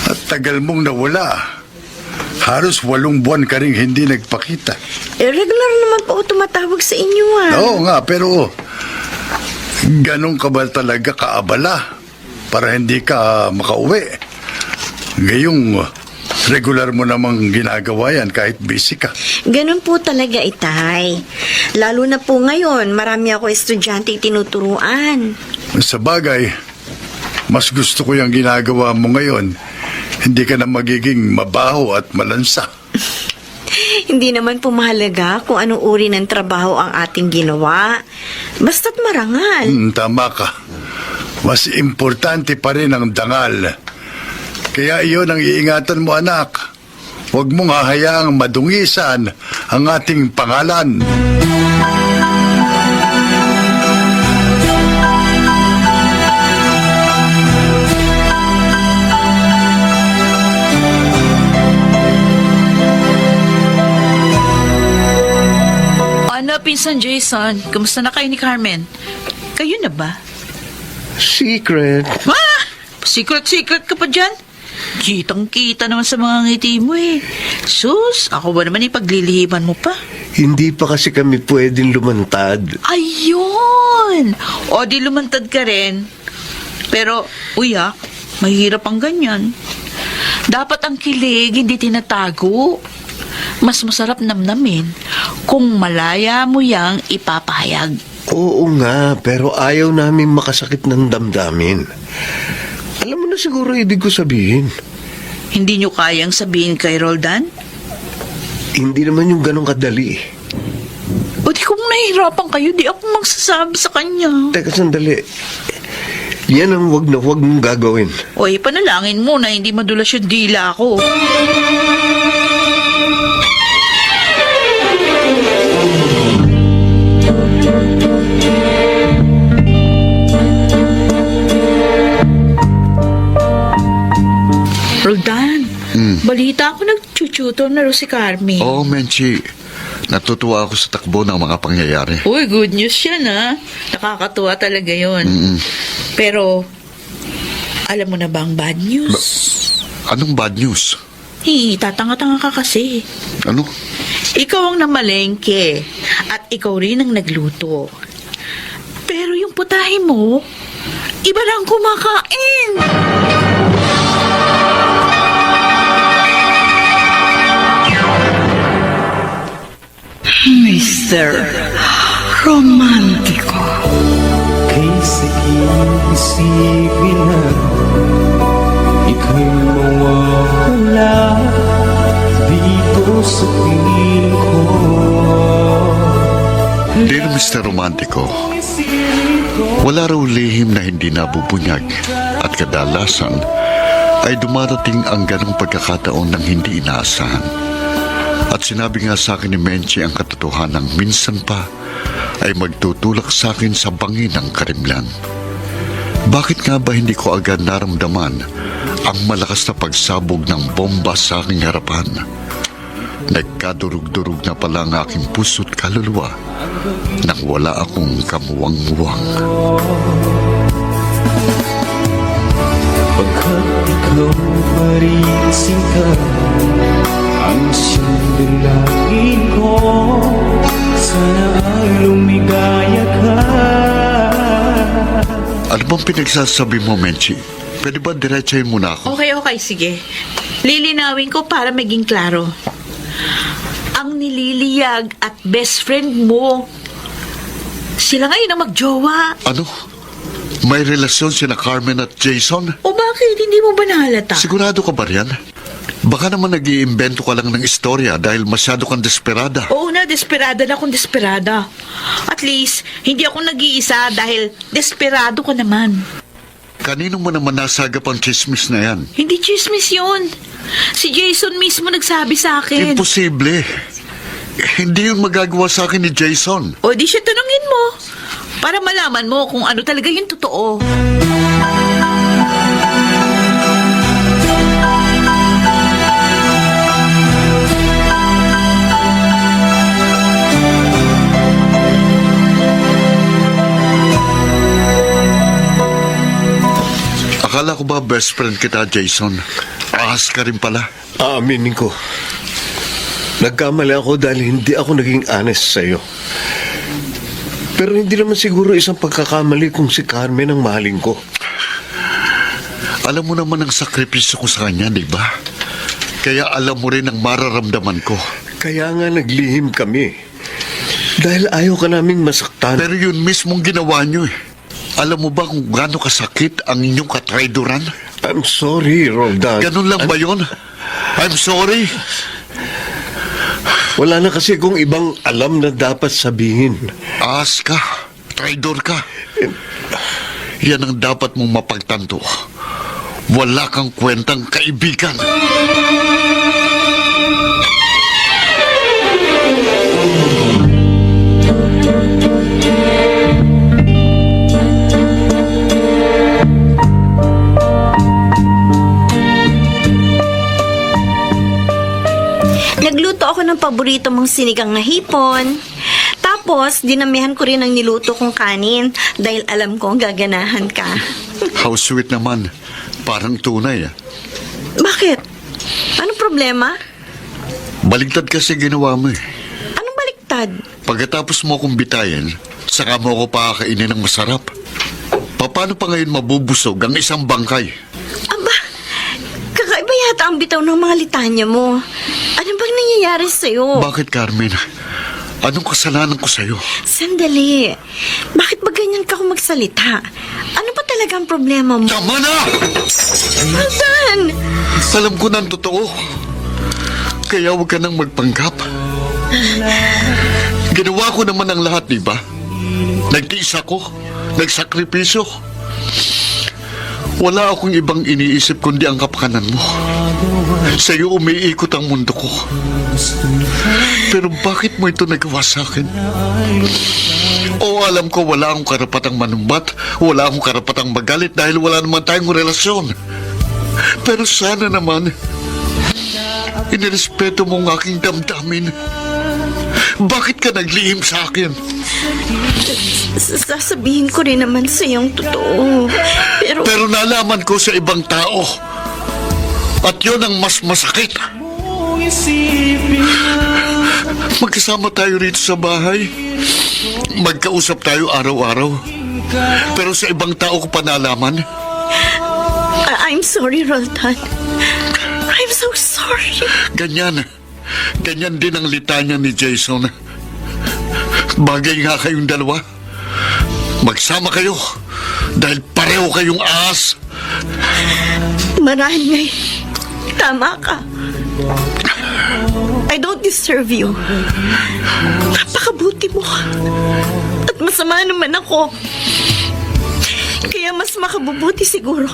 At tagal mong nawala. Halos 8 buwan ka rin hindi nagpakita. Regular naman po ako tumatawag sa inyo, ah. Oo nga, pero ganun ka ba talaga kaabala para hindi ka makauwi? Ngayong regular mo namang ginagawa yan kahit busy ka. Ganun po talaga, Itay. Lalo na po ngayon, marami ako estudyante tinuturuan. Sa bagay, mas gusto ko yung ginagawa mo ngayon. Hindi ka na magiging mabaho at malansa. Hindi naman po mahalaga kung anong uri ng trabaho ang ating ginawa. Basta't marangal. Tama ka. Mas importante pa rin ang dangal. Kaya iyon ang iingatan mo, anak. Huwag mong hahayaang madungisan ang ating pangalan. Ano, Pinsan Jason? Kamusta na kayo ni Carmen? Kayo na ba? Secret. Ah! Secret ka pa dyan? Kitang-kita naman sa mga ngiti mo eh. Sus, ako ba naman ipaglilihiban mo pa? Hindi pa kasi kami pwedeng lumantad. Ayun! O di lumantad ka rin. Pero, mahirap ang ganyan. Dapat ang kilig, hindi tinatago. Mas masarap namnamin kung malaya mo yang ipapahayag. Oo nga, pero ayaw namin makasakit ng damdamin. Alam mo na siguro ibig ko sabihin. Hindi nyo kayang sabihin kay Roldan? Hindi naman yung ganong kadali. O di kung nahihirapan kayo, di ako magsasabi sa kanya. Teka, sandali. Yan ang wag na wag mong gagawin. O panalangin mo na hindi madulas yung dila ko. Roldan, balita ako nag-tutor na rin si Carmen. Oo, Menchi. Natutuwa ako sa takbo ng mga pangyayari. Uy, good news yan ha. Nakakatuwa talaga yun. Pero, alam mo na ba ang bad news? Anong bad news? Tatanga-tanga ka kasi. Ano? Ikaw ang namalengke at ikaw rin ang nagluto. Pero yung putahe mo, iba lang kumakain. Mr. Romantico. Kay isipin na ika'y mawawala dito sa piling ko. Dear Mr. Romantico, wala raw lihim na hindi nabubunyag at kadalasan ay dumarating ang ganong pagkakataon ng hindi inaasahan. At sinabi nga sa akin ni Menchi ang katotohanan minsan pa ay magtutulak sa akin sa bangin ng karimlan. Bakit nga ba hindi ko agad naramdaman ang malakas na pagsabog ng bomba sa aking harapan? Nagkadurug-durug na pala ang aking puso't kaluluwa nang wala akong kamuwang-muwang. Pagkat ikaw pa rin singka ang siyang dalangin ko, sana ay lumigaya ka. Ano bang pinagsasabi mo, Menchi? Pwede ba diretsahin mo na ako? Okay, sige. Lilinawin ko para maging klaro. Ang nililiyag at best friend mo, sila ngayon ang magjowa. Ano? May relasyon sina Carmen at Jason? O bakit? Hindi mo ba nahalata? Sigurado ka ba riyan? Baka naman nag-iimbento ka lang ng istorya dahil masyado kang desperada. Oo na, desperada na akong desperada. At least, hindi ako nag-iisa dahil desperado ka naman. Kanino mo naman nasagap ang chismis na yan? Hindi chismis yun. Si Jason mismo nagsabi sa akin. Imposible. Hindi yun magagawa sa akin ni Jason. O di siya tanungin mo. Para malaman mo kung ano talaga yung totoo. Akala ko ba best friend kita, Jason? Ahas ka rin pala. Aaminin ko. Nagkamali ako dahil hindi ako naging honest sa'yo. Pero hindi naman siguro isang pagkakamali kung si Carmen ang mahalin ko. Alam mo naman ang sakripisyo ko sa kanya, di ba? Kaya alam mo rin ang mararamdaman ko. Kaya nga naglihim kami. Dahil ayaw ka naming masaktan. Pero yun mismong ginawa niyo eh. Alam mo ba kung gaano kasakit ang inyong katraidoran? I'm sorry, Roldan. Ganun lang ba yun? I'm sorry. Wala na kasi kung ibang alam na dapat sabihin. Ahas ka. Traidor ka. Yan ang dapat mong mapagtanto. Wala kang kwentang kaibigan. Nagluto ako ng paborito mong sinigang na hipon. Tapos, dinamihan ko rin ang niluto kong kanin dahil alam kong gaganahan ka. How sweet naman. Parang tunay. Bakit? Anong problema? Baligtad kasi ginawa mo eh. Anong baliktad? Pagkatapos mo akong bitayin, saka mo ako pakakainin ng masarap. Paano pa ngayon mabubusog ang isang bangkay? Aba, kakaiba yata ang bitaw ng mga litanya mo. Ano bang nangyayari sa'yo? Bakit, Carmen? Anong kasalanan ko sa'yo? Sandali. Bakit ba ganyan ka kung magsalita? Ano ba talaga ang problema mo? Tama na! Roldan! Alam ko na ang totoo. Kaya huwag ka nang magpanggap. Ginawa ko naman ang lahat, di ba? Nagtiis ako. Nagsakripisyo. Wala akong ibang iniisip kundi ang kapakanan mo. Sa'yo umiikot ang mundo ko. Pero bakit mo ito nagawa sa akin? O alam ko wala akong karapatang manumbat, wala akong karapatang magalit dahil wala naman tayong relasyon. Pero sana naman, inirespeto mo ang aking damdamin. Bakit ka naglihim sa akin? Sasabihin ko rin naman sa iyong totoo. Pero nalaman ko sa ibang tao. At yun ang mas masakit. Magkasama tayo rito sa bahay. Magkausap tayo araw-araw. Pero sa ibang tao ko pa nalaman. I'm sorry, Roldan. I'm so sorry. Ganyan din ang litanya ni Jason. Bagay nga kayong dalawa. Magsama kayo dahil pareho kayong ahas. Marahil ngay, tama ka. I don't deserve you. Napakabuti mo. At masama naman ako. Kaya mas makabubuti siguro.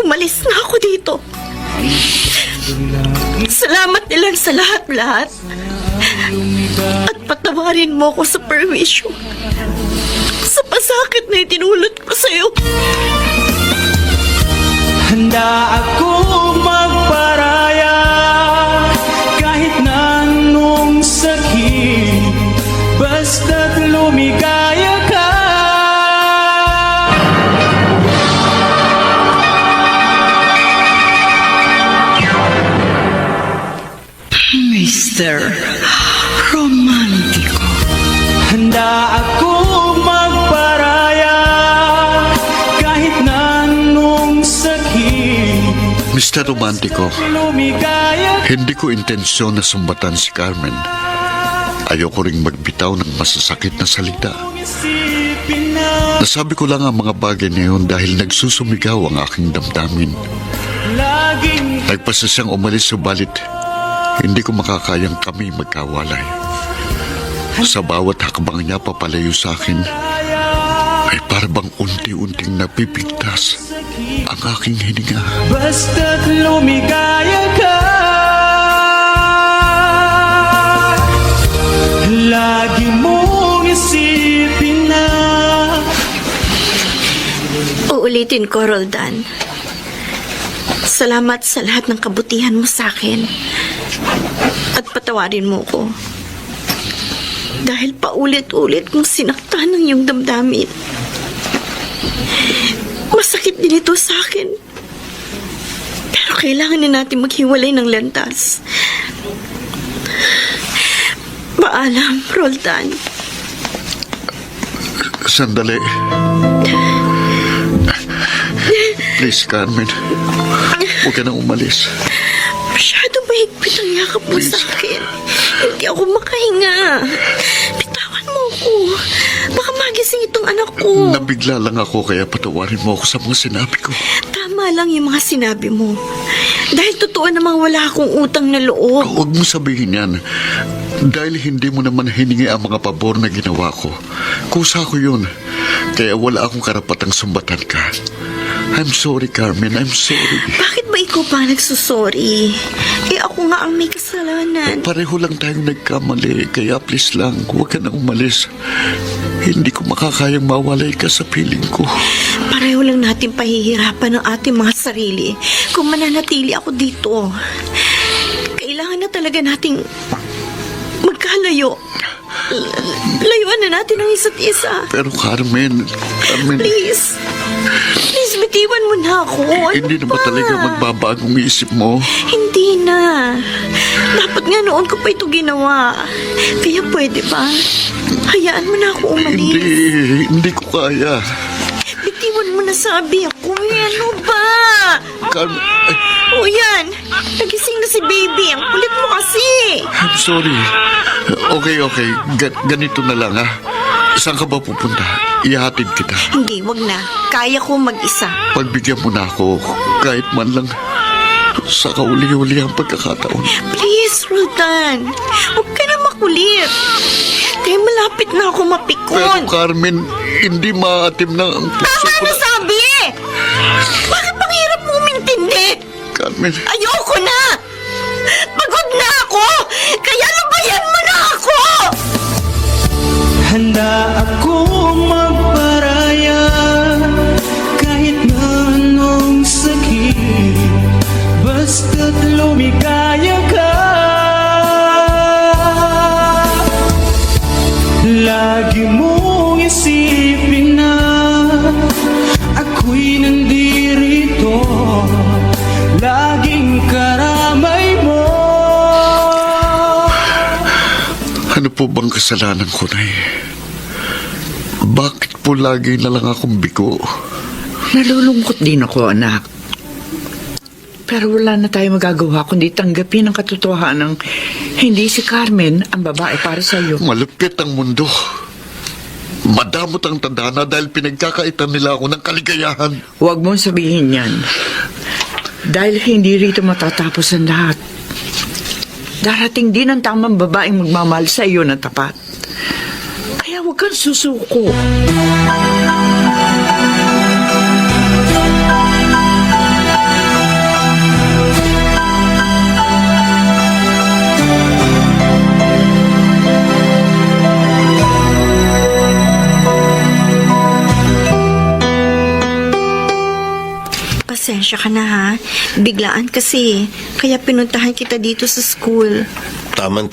Umalis na ako dito. Salamat nilang sa lahat-lahat. At patawarin mo ko sa perwisyo. Sa pasakit na itinulot ko sa'yo. Handa akong magparaya kahit na anong sakit, basta't lumigaya ka. Mr. Romantico. Handa akong magparaya kahit na anong sakit, Mr. Romantico, lumigaya ka. hindi ko intensyon na sumbatan si Carmen. Ayoko ring magbitaw ng masasakit na salita. Isipin na Nasabi ko lang ang mga bagay na yun dahil nagsusumigaw ang aking damdamin. lahat laging Nagpasa siyang umalis subalit hindi ko makakayang kami magkawalay. Sa bawat hakbang niya papalayo sa akin, ay parang unti-unting napipigtas ang aking hininga. basta't lumigaya ka. Lagi mong isipin na Uulitin ko, Roldan. Salamat sa lahat ng kabutihan mo sa akin. At patawarin mo ko. Dahil paulit-ulit kong sinaktan ng iyong damdamin. Masakit din ito sa akin. Pero kailangan na natin maghiwalay ng landas. Paalam, Roldan. Sandali. Please, Carmen. Huwag ka nang umalis. Masyado mahigpit ang yakap mo sa akin. Hindi ako makahinga. Bitawan mo ko. Baka magising itong anak ko. Nabigla lang ako kaya patawarin mo ako sa mga sinabi ko. Tama lang yung mga sinabi mo. Dahil totoo namang wala akong utang na loob. Huwag mo sabihin yan. Dahil hindi mo naman hiningi ang mga pabor na ginawa ko. Kusa ko yun. Kaya wala akong karapatang sumbatan ka. I'm sorry, Carmen. I'm sorry. Bakit ba ikaw pa nagsusorry? Eh ako nga ang may kasalanan. Pareho lang tayong nagkamali. Kaya please lang, huwag ka nang umalis. Hindi ko makakayang mawalay ka sa piling ko. Pareho lang natin pahihirapan ng ating mga sarili kung mananatili ako dito. Kailangan na talaga nating magkalayo. Layuan na natin ang isa't isa. Pero Carmen, Please, bitiwan mo na ako. Ano hindi na ba ba? talaga magbabagong isip mo? Hindi na. Dapat nga noon ko pa ito ginawa. Kaya pwede ba? Hayaan mo na ako umalis. Hindi ko kaya. Bitiwan mo na sabi ako. Ano ba? Carmen, O yan, nagising na si baby. Ang kulit mo kasi. I'm sorry. Okay. Ganito na lang, ha? Saan ka ba pupunta? Ihatid kita. Hindi, wag na. Kaya ko mag-isa. Pagbigyan mo na ako, kahit man lang sa kauli-uli ang pagkakataon. Please, Roldan. Huwag ka na makulit. Kaya malapit na ako mapikon. Pero Carmen, hindi maatim na ang puso Tama ko na sabi! Bakit bang hirap mo umintindi? Carmen, Ayoko na! Pagod na ako! Kaya lubayan mo na ako! handa akong magparaya kahit na anong sakit, basta't lumigaya ka. Lagi mong isipin na ako'y nandirito, laging karamay mo. ano po bang kasalanan ko, Nay? Bakit po lagi na lang akong bigo? Nalulungkot din ako, anak. Pero wala na tayo magagawa kundi tanggapin ang katotohanan ng hindi si Carmen ang babae para sa iyo. Malupit ang mundo. Madamot ang tadhana dahil pinagkakaitan nila ako ng kaligayahan. Huwag mong sabihin yan. Dahil hindi rito matatapos ang lahat. Darating din ang tamang babaeng magmamahal sa iyo na tapat. Kaya huwag kang susuko. Pasensya ka na ha. Biglaan kasi. Kaya pinuntahan kita dito sa school. Tama.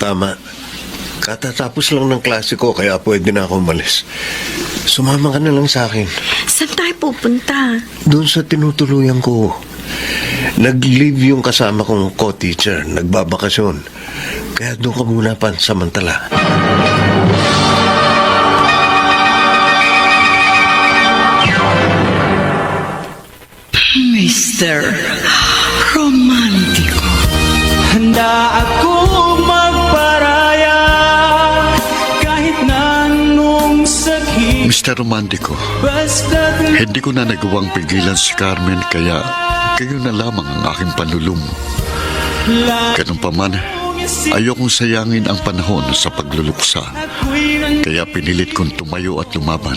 Katatapos lang ng klase ko, kaya pwede na ako umalis. Sumama ka na lang sa akin. Saan tayo pupunta? Doon sa tinutuluyan ko. Nag-leave yung kasama kong co-teacher. Nagbabakasyon. Kaya doon ka muna pansamantala. Mr. Romantico. Handa akong magparaya kahit na anong sakit. sakit. Mr. Romantico, Basta't hindi ko na nagawang pigilan si Carmen kaya kayo na lamang ang aking panlulum. Ganun pa man, ayokong sayangin ang panahon sa pagluluksa. Kaya pinilit kong tumayo at lumaban.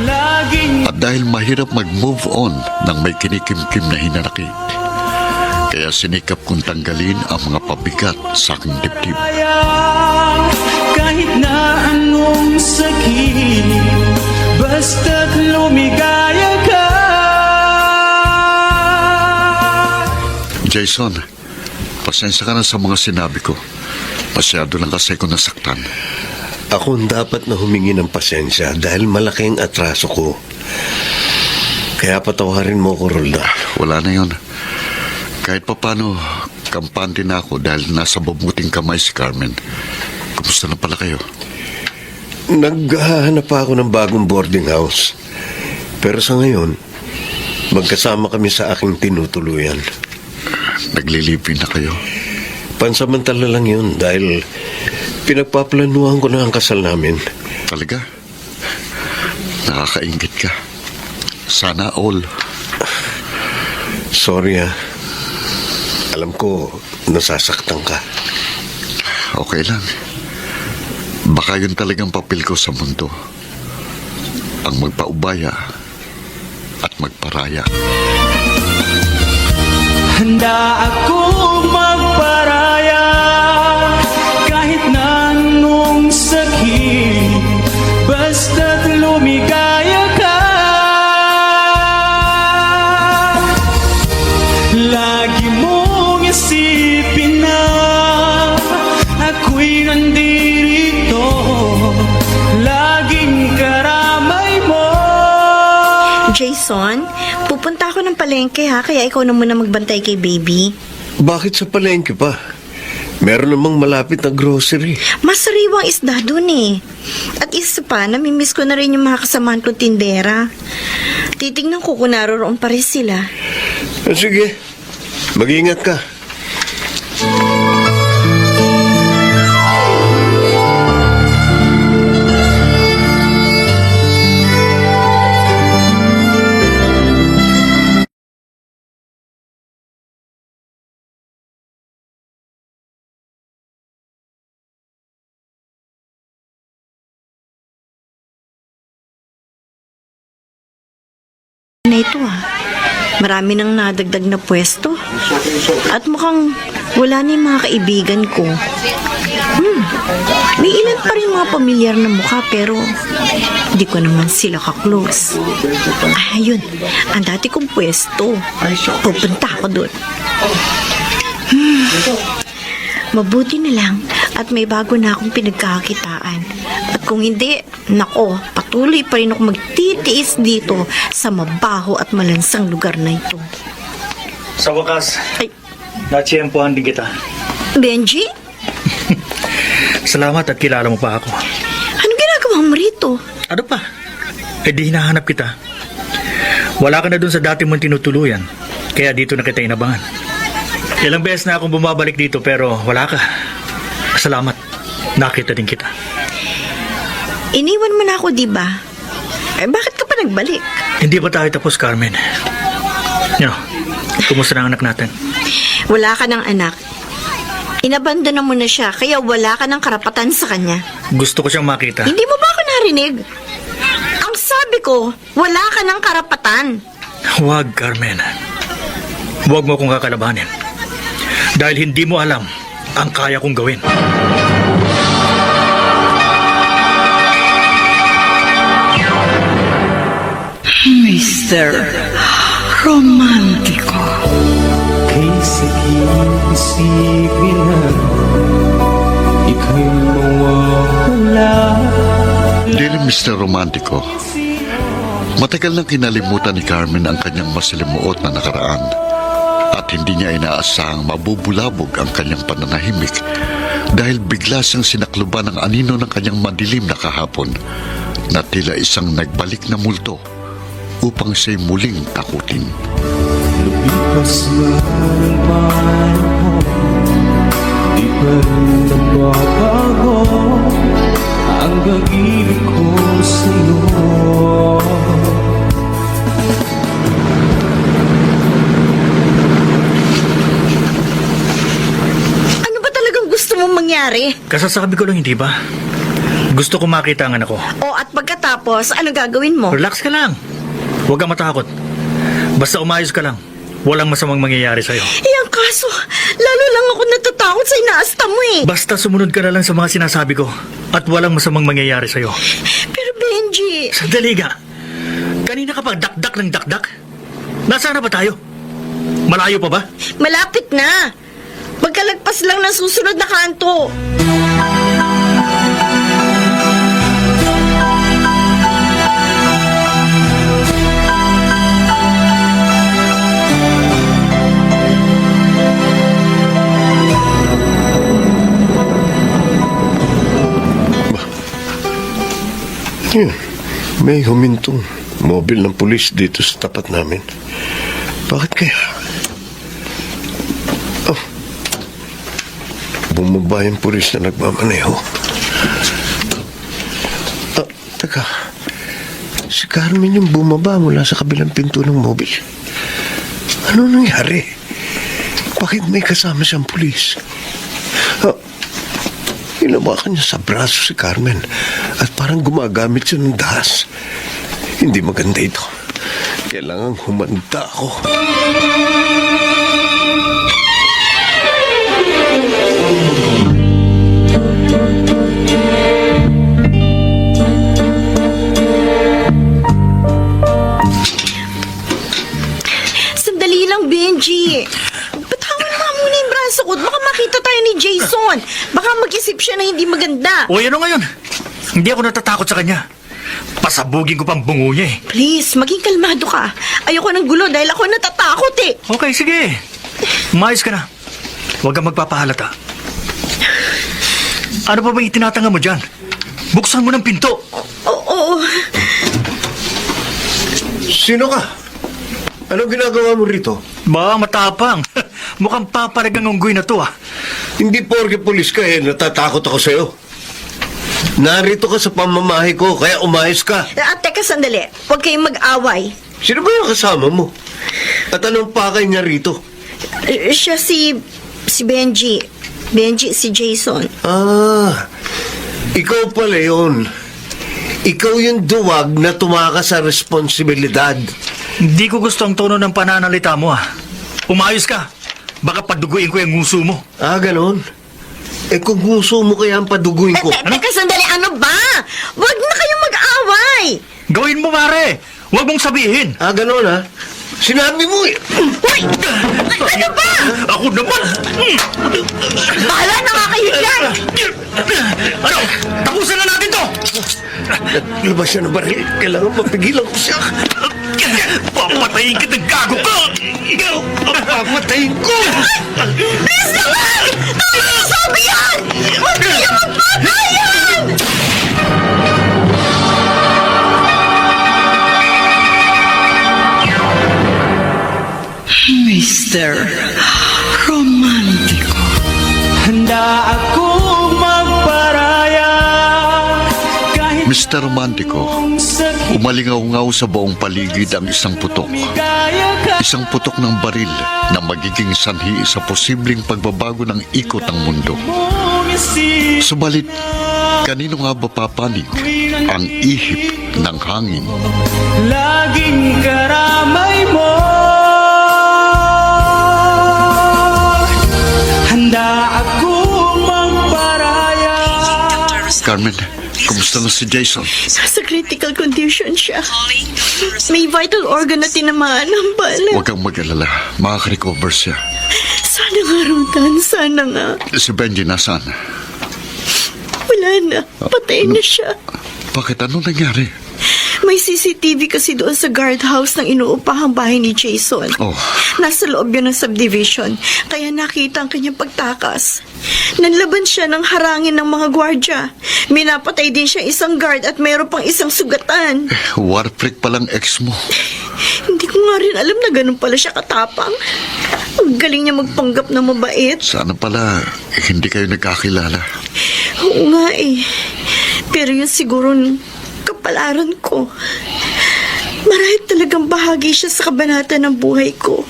laging At dahil mahirap mag-move on nang may kinikimkim na hinanakit, kaya sinikap kong tanggalin ang mga pabigat sa aking dibdib. kaya. Kahit na anong sakit, basta't lumigaya ka. Jason, pasensya ka na sa mga sinabi ko. Masyado lang kasi ko nasaktan. Ako ang dapat na humingi ng pasensya dahil malaki ang atraso ko. Kaya patawarin mo ko, Rolda. Wala na yon. Kahit papano, kampante na ako dahil nasa mabuting kamay si Carmen. Kumusta na pala kayo? Naghahanap pa ako ng bagong boarding house. Pero sa ngayon, magkasama kami sa aking tinutuluyan. Naglilipin na kayo? Pansamantala lang yun dahil pinagpaplanuhan ko na ang kasal namin. Talaga? Nakakaingit ka. Sana all. Sorry Alam ko, nasasaktan ka. Okay lang. Baka yun talagang papel ko sa mundo. Ang magpaubaya at magparaya. Handa akong magparaya kahit na anong sakit, basta't lumigaya ka. Lagi mong isipin na ako'y nandito, laging karamay mo. Jason, pupunta ako ng palengke ha, kaya ikaw na muna magbantay kay baby. Bakit sa palengke pa? Meron namang malapit na grocery. Mas sariwang isda dun eh. At isa pa, namimiss ko na rin yung mga kasamahan kong tindera. Titignan ko kung naroon pa rin sila. Sige, mag-iingat ka. Na ito marami nang nadagdag na pwesto. At mukhang wala na yung mga kaibigan ko. May ilan pa rin mga pamilyar na mukha pero di ko naman sila ka-close. Ayun, ang dati kong pwesto. Pupunta ako doon. Mabuti na lang at may bago na akong pinagkakakitaan. At kung hindi, nako, patuloy pa rin ako magtitiis dito sa mabaho at malansang lugar na ito. Sa wakas, Ay, natsyempohan din kita. Benji? Salamat at kilala mo pa ako. Anong ginagawa mo rito? Ano pa? Eh di hinahanap kita. Wala ka na dun sa dati mong tinutuluyan. Kaya dito na kita inabangan. Ilang beses na akong bumabalik dito pero wala ka. Salamat. Nakita din kita. Iniwan mo na ako, di ba? Eh, bakit ka pa nagbalik? Hindi pa tayo tapos, Carmen. Kumusta na ang anak natin? Wala ka ng anak. Inabandona mo na siya, kaya wala ka ng karapatan sa kanya. Gusto ko siyang makita. Hindi mo ba ako narinig? Ang sabi ko, wala ka ng karapatan. Huwag, Carmen. Huwag mo akong kakalabanin. Dahil hindi mo alam ang kaya kong gawin. Mr. Romantico. Kay sakit isipin na ika'y mawawala. Dear Mr. Romantico, matagal nang kinalimutan ni Carmen ang kanyang masalimuot na nakaraan at hindi niya inaasahang mabubulabog ang kanyang pananahimik dahil bigla siyang sinakluban ng anino ng kanyang madilim na kahapon na tila isang nagbalik na multo upang siya'y muling takutin. Lumipas man ang panahon, di pa rin nababago ang pag-ibig ko sa'yo. Ano ba talagang gusto mong mangyari? Kasasabi ko lang, hindi ba? Gusto ko makita ang anak ko. O at pagkatapos, ano gagawin mo? Relax ka lang. Huwag kang matakot. Basta umayos ka lang. Walang masamang mangyayari sa'yo. Ang kaso, lalo lang ako natatakot sa inaasta mo eh. Basta sumunod ka na lang sa mga sinasabi ko. At walang masamang mangyayari sa'yo. Pero Benji, Sandali nga. Kanina ka pa dakdak ng dakdak. Nasaan na ba tayo? Malayo pa ba? malapit na. Pagkalagpas lang ng susunod na kanto. Yun, may humintong mobil ng pulis dito sa tapat namin. Bakit kaya? Oh, bumaba yung pulis na nagmamaneho. Ah, teka. Si Carmen yung bumaba mula sa kabilang pinto ng mobil. Ano nangyari? Bakit may kasama siyang pulis? Ah, hinawakan niya sa braso si Carmen at parang gumagamit siya ng dahas. Hindi maganda ito. Kailangan humanda ako. Sandali lang, Benji. Batawan mo muna yung braso ko. Baka makita tayo ni Jason. Baka mag-isip siya na hindi maganda. O ano ngayon? Hindi ako natatakot sa kanya. Pasabugin ko pang bungo niya eh. Please, maging kalmado ka. Ayoko ng gulo dahil ako natatakot eh. Okay, sige. Umayos ka na. Huwag kang magpapahalata. Ano pa bang itinatanga mo dyan? Buksan mo ng pinto. Oo. Sino ka? Anong ginagawa mo rito? Ba, matapang. Mukhang paparagang unggoy na to ah. Hindi porke pulis ka eh, natatakot ako sa'yo. Narito ka sa pamamahay ko, kaya umayos ka. Teka sandali. Huwag kayong mag-away. Sino ba yung kasama mo? At anong pakay niya rito? Siya si Benji. Benji, si Jason. Ah, ikaw pala yun. Ikaw yung duwag na tumakas sa responsibilidad. Hindi ko gusto ang tono ng pananalita mo ah. Umayos ka. Baka paduguin ko yung nguso mo. Ah, ganon? Eh kung gusto mo kaya ang paduguin ko. Teka sandali, ano ba? Huwag na kayong mag-away. Gawin mo, mare. Huwag mong sabihin. Ah, ganon ha? Sinabi mo eh. Uy! Ano ba? Ako naman. Bahala na nga kayo dyan. Ano? Tapusan na natin to. Labas siya ng baril. Kailangan mapigilan ko siya. Papatayin kita, gago ka. Papatayin ko! Please naman! Tama na sabi yan! Huwag kayo magpatayan! Mr. Romantico. Handa akong magparaya kahit Mr. Romantico, sakit umalingaw-ngaw sa buong paligid ang isang putok. kaya ka. Isang putok ng baril na magiging sanhi sa posibleng pagbabago ng ikot ng mundo. Umisip Subalit, kanino nga ba papanig ang ihip ng hangin? laging karamay mo. Handa akong magparaya. Carmen, kumusta na si Jason? Nasa critical condition siya. May vital organ na tinamaan ng bala. Huwag kang mag-alala. Makaka-recover siya. Sana nga, Rodan. Sana nga. Si Benji nasaan? Wala na. Patay na siya. Bakit? Ano nangyari? May CCTV kasi doon sa guardhouse ng inuupahang bahay ni Jason. Oh. Nasa loob yun ng subdivision. Kaya nakita ang kanyang pagtakas. Nanlaban siya ng harangin ng mga gwardya. Minapatay din siya isang guard at mayroon pang isang sugatan. War freak palang ex mo. Hindi ko nga rin alam na ganun pala siya katapang. Ang galing niya magpanggap na mabait. Sana pala hindi kayo nagkakilala. Oo nga eh. Pero yun siguro kapalaran ko. Marahil talagang bahagi siya sa kabanata ng buhay ko.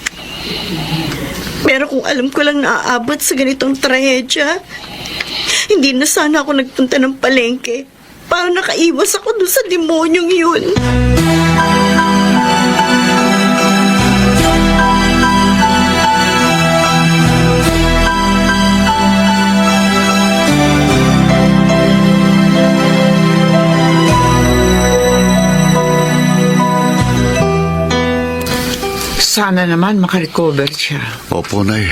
Pero kung alam ko lang naaabot sa ganitong trahedya, hindi na sana ako nagpunta ng palengke. Para nakaiwas ako doon sa demonyong yun. Sana naman makarecover siya. Opo, Nay.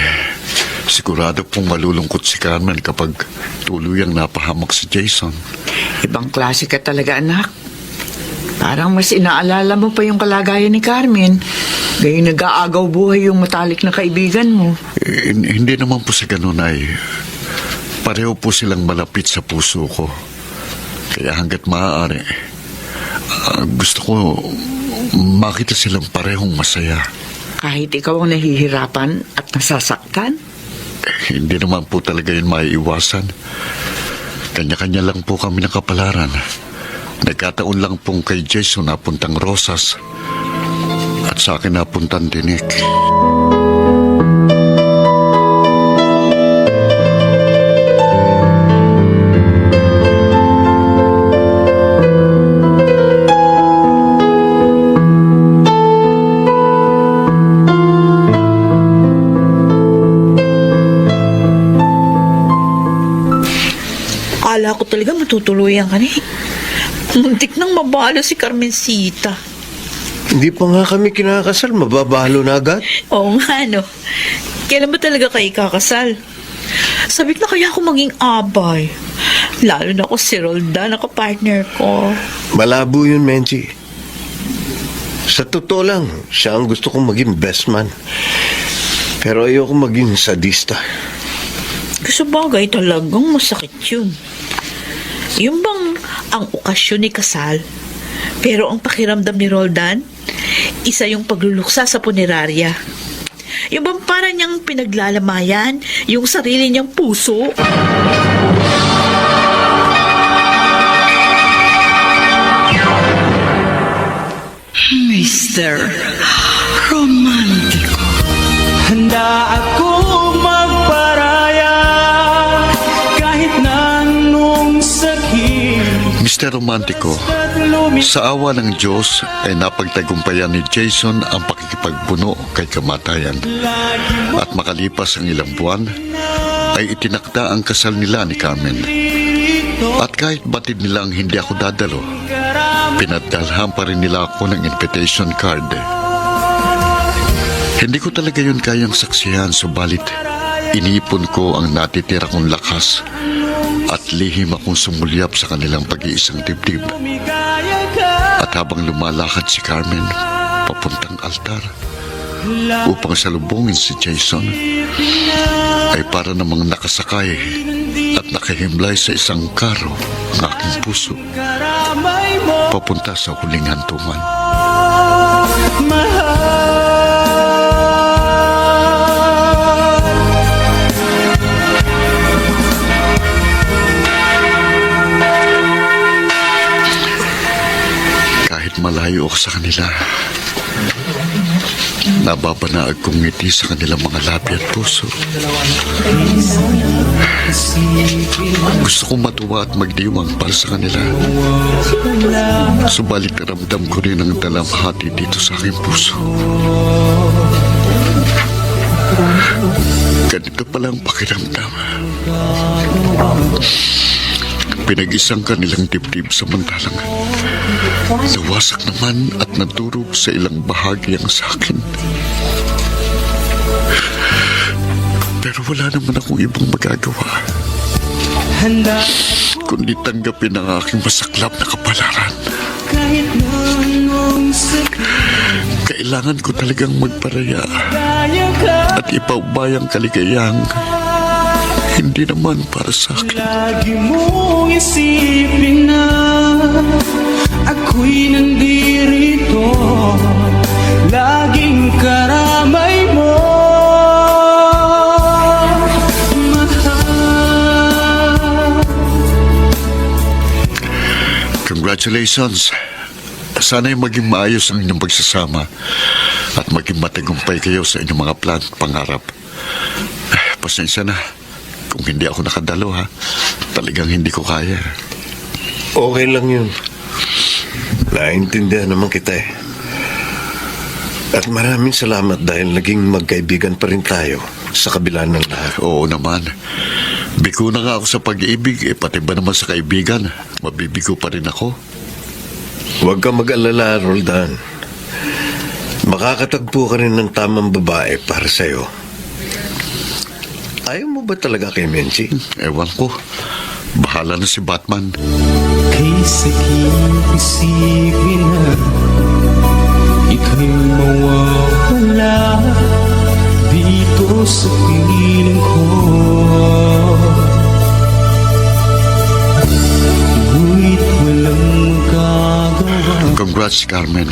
Sigurado pong malulungkot si Carmen kapag tuluyang napahamak si Jason. Ibang klase ka talaga, anak. Parang mas inaalala mo pa yung kalagayan ni Carmen. Gayong nag-aagaw buhay yung matalik na kaibigan mo. Hindi naman po sa ganun, Nay. Pareho po silang malapit sa puso ko. Kaya hanggat maaari, gusto ko makita silang parehong masaya. Kahit ikaw ang nahihirapan at nasasaktan? Hindi naman po talaga yun maiiwasan. Kanya-kanya lang po kami nakapalaran. Nagkataon lang pong kay Jason napuntang Rosas at sa akin napuntang Tinik. Akala ko talaga matutuluyan ka ni. Muntik nang mabalo si Carmencita. Hindi pa nga kami kinakasal, mababalo na agad. Oo nga, no. Kailan ba talaga kayo kakasal? Sabik na kaya ako maging abay. Lalo na ako si Roldan, nakapartner ko. Malabo yun, Menchi. Sa totoo lang, siya ang gusto kong maging best man. Pero ayoko maging sadista. Sa bagay talagang masakit yun. Yung bang ang okasyon ni kasal, pero ang pakiramdam ni Roldan, isa yung pagluluksa sa punerarya. Yung bang para niyang pinaglalamayan yung sarili niyang puso. Mr. Romantico. Handa akong magparaya kahit na anong sakit. Mr. Romantico, sa awa ng Diyos ay napagtagumpayan ni Jason ang pakikipagpuno kay kamatayan. At makalipas ang ilang buwan, ay itinakda ang kasal nila ni Carmen. At kahit batid nila ang hindi ako dadalo, pinadalhan pa rin nila ako ng invitation card. Hindi ko talaga yun kayang saksihan, subalit iniipon ko ang natitira kong lakas at lihim akong sumulyap sa kanilang pag-iisang dibdib. At habang lumalakad si Carmen papuntang altar upang salubungin si Jason, ay para namang nakasakay at nakahimlay sa isang karo ng aking puso papunta sa huling hantungan. Kahit malayo ako sa kanila, nababanaag kong ngiti sa kanilang mga labi at puso. Gusto kong matuwa at magdiwang para sa kanila. Subalit ramdam ko rin ang dalamhati dito sa aking puso. Ganito pala ang pakiramdam. Pinag-isang kanilang dibdib samantalang nawasak naman at nadurog sa ilang bahagi ang sa akin. Pero wala naman akong ibang magagawa kundi tanggapin ang aking masaklap na kapalaran. Kailangan ko talagang magparaya at ipaubayang kaligayang hindi naman para sa akin. Lagi mong isipin na ako'y nandirito, laging karamay mo, mahal. Jasons, sana'y maging maayos ang inyong pagsasama at maging matagumpay kayo sa inyong mga plan at pangarap. Pasensya na kung hindi ako nakadalo, ha. Talagang hindi ko kaya. Okay lang yun. Naintindihan naman kita eh. At maraming salamat dahil naging magkaibigan pa rin tayo sa kabila ng lahat. Oo naman. Bigo na nga ako sa pag-ibig, pati ba naman sa kaibigan, mabibigo pa rin ako. Huwag ka mag-alala, Roldan. Makakatagpo ka rin ng tamang babae para sa'yo. Ayaw mo ba talaga kay Menchi? Ewan ko. Bahala na si Batman. Kay sakit isipin na ika'y mawawala dito sa piling ko. Ngunit walang magagawa. Congrats, Carmen.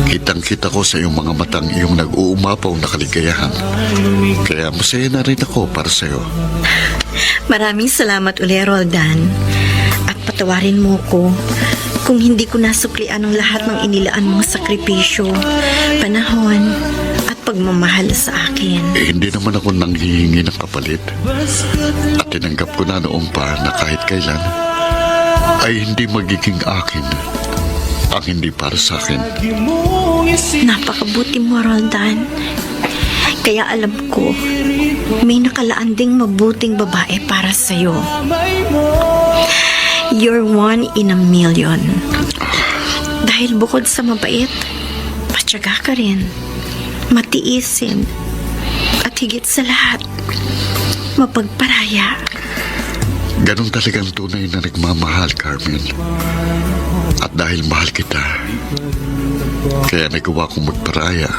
Kitang-kita ko sa iyong mga matang iyong nag-uumapaw na kaligayahan. Kaya masaya na rin ako para sa'yo. Maraming salamat uli, Roldan. At patawarin mo ko kung hindi ko nasuklian ang lahat ng inilaan mong sakripisyo, panahon, at pagmamahal sa akin. Hindi naman ako nanghihingi ng kapalit. At tinanggap ko na noong pa na kahit kailan ay hindi magiging akin ang hindi para sa akin. Napakabuti mo, Roldan. Kaya alam ko, may nakalaan ding mabuting babae para sa'yo. You're one in a million. Dahil bukod sa mabait, patyaga ka rin, matiisin, at higit sa lahat, mapagparaya. Ganon talagang tunay na nagmamahal, Carmen. At dahil mahal kita, kaya nagawa kong magparaya.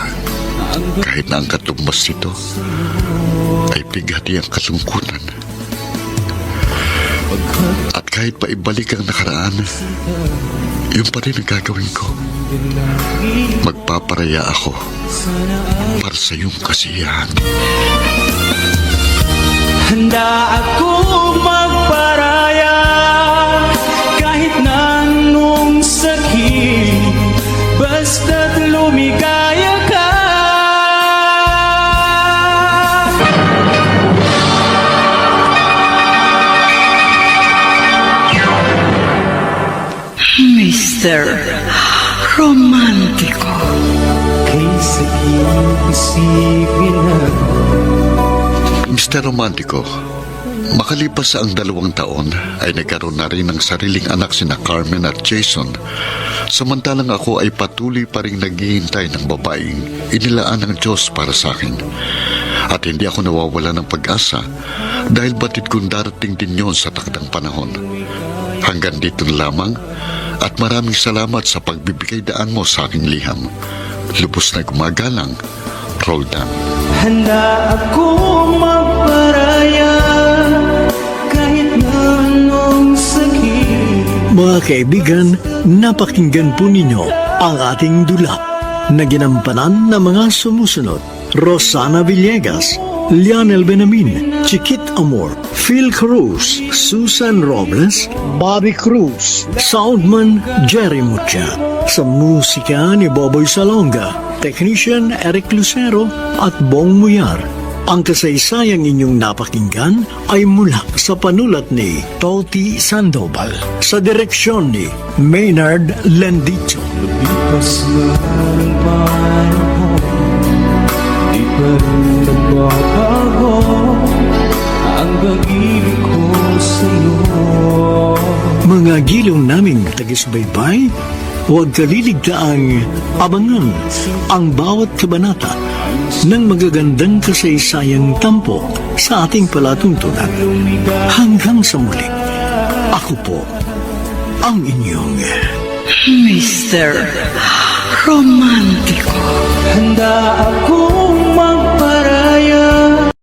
Kahit na ang katumbas nito ay bighati ang kalungkutan. At kahit pa ibalik ang nakaraan, yun pa rin ang gagawin ko. Magpaparaya ako para sa iyong kasiyahan. Handa akong magparaya kahit na anong sakit, basta't lumigaya ka. Mr. Romantiko. Kay sakit isipin na Mr. Romantico, makalipas ang 2 taon ay nagkaroon na rin ng sariling anak sina Carmen at Jason, samantalang ako ay patuloy pa rin naghihintay ng babaeng inilaan ng Diyos para sa akin. At hindi ako nawawala ng pag-asa dahil batid kong darating din yon sa takdang panahon. Hanggang dito na lamang at maraming salamat sa pagbibigay daan mo sa aking liham. Lubos na gumagalang, Roldan. handa akong magparaya kahit na anong sakit. Mga kaibigan, napakinggan po ninyo ang ating dula na ginampanan ng mga sumusunod. Rosana Villegas, Lionel Benamin, Chiquit Amor, Phil Cruz, Susan Robles, Bobby Cruz, Soundman Jerry Mucha, sa musika ni Boboy Salonga, Technician Eric Lucero at Bong Muyar. Ang kasaysayang inyong napakinggan ay mula sa panulat ni Toti Sandoval sa direksyon ni Maynard Lendicho. Lumipas na ng panahon, di pa rin nagbabago ang pag-ibig ko sa'yo. Mga giliw naming tagisbaybay, huwag kaliligtaang abangan ang bawat kabanata ng magagandang kasaysayang tampok sa ating palatuntunan. Hanggang sa muli, ako po ang inyong Mr. Romantiko. Handa akong magparaya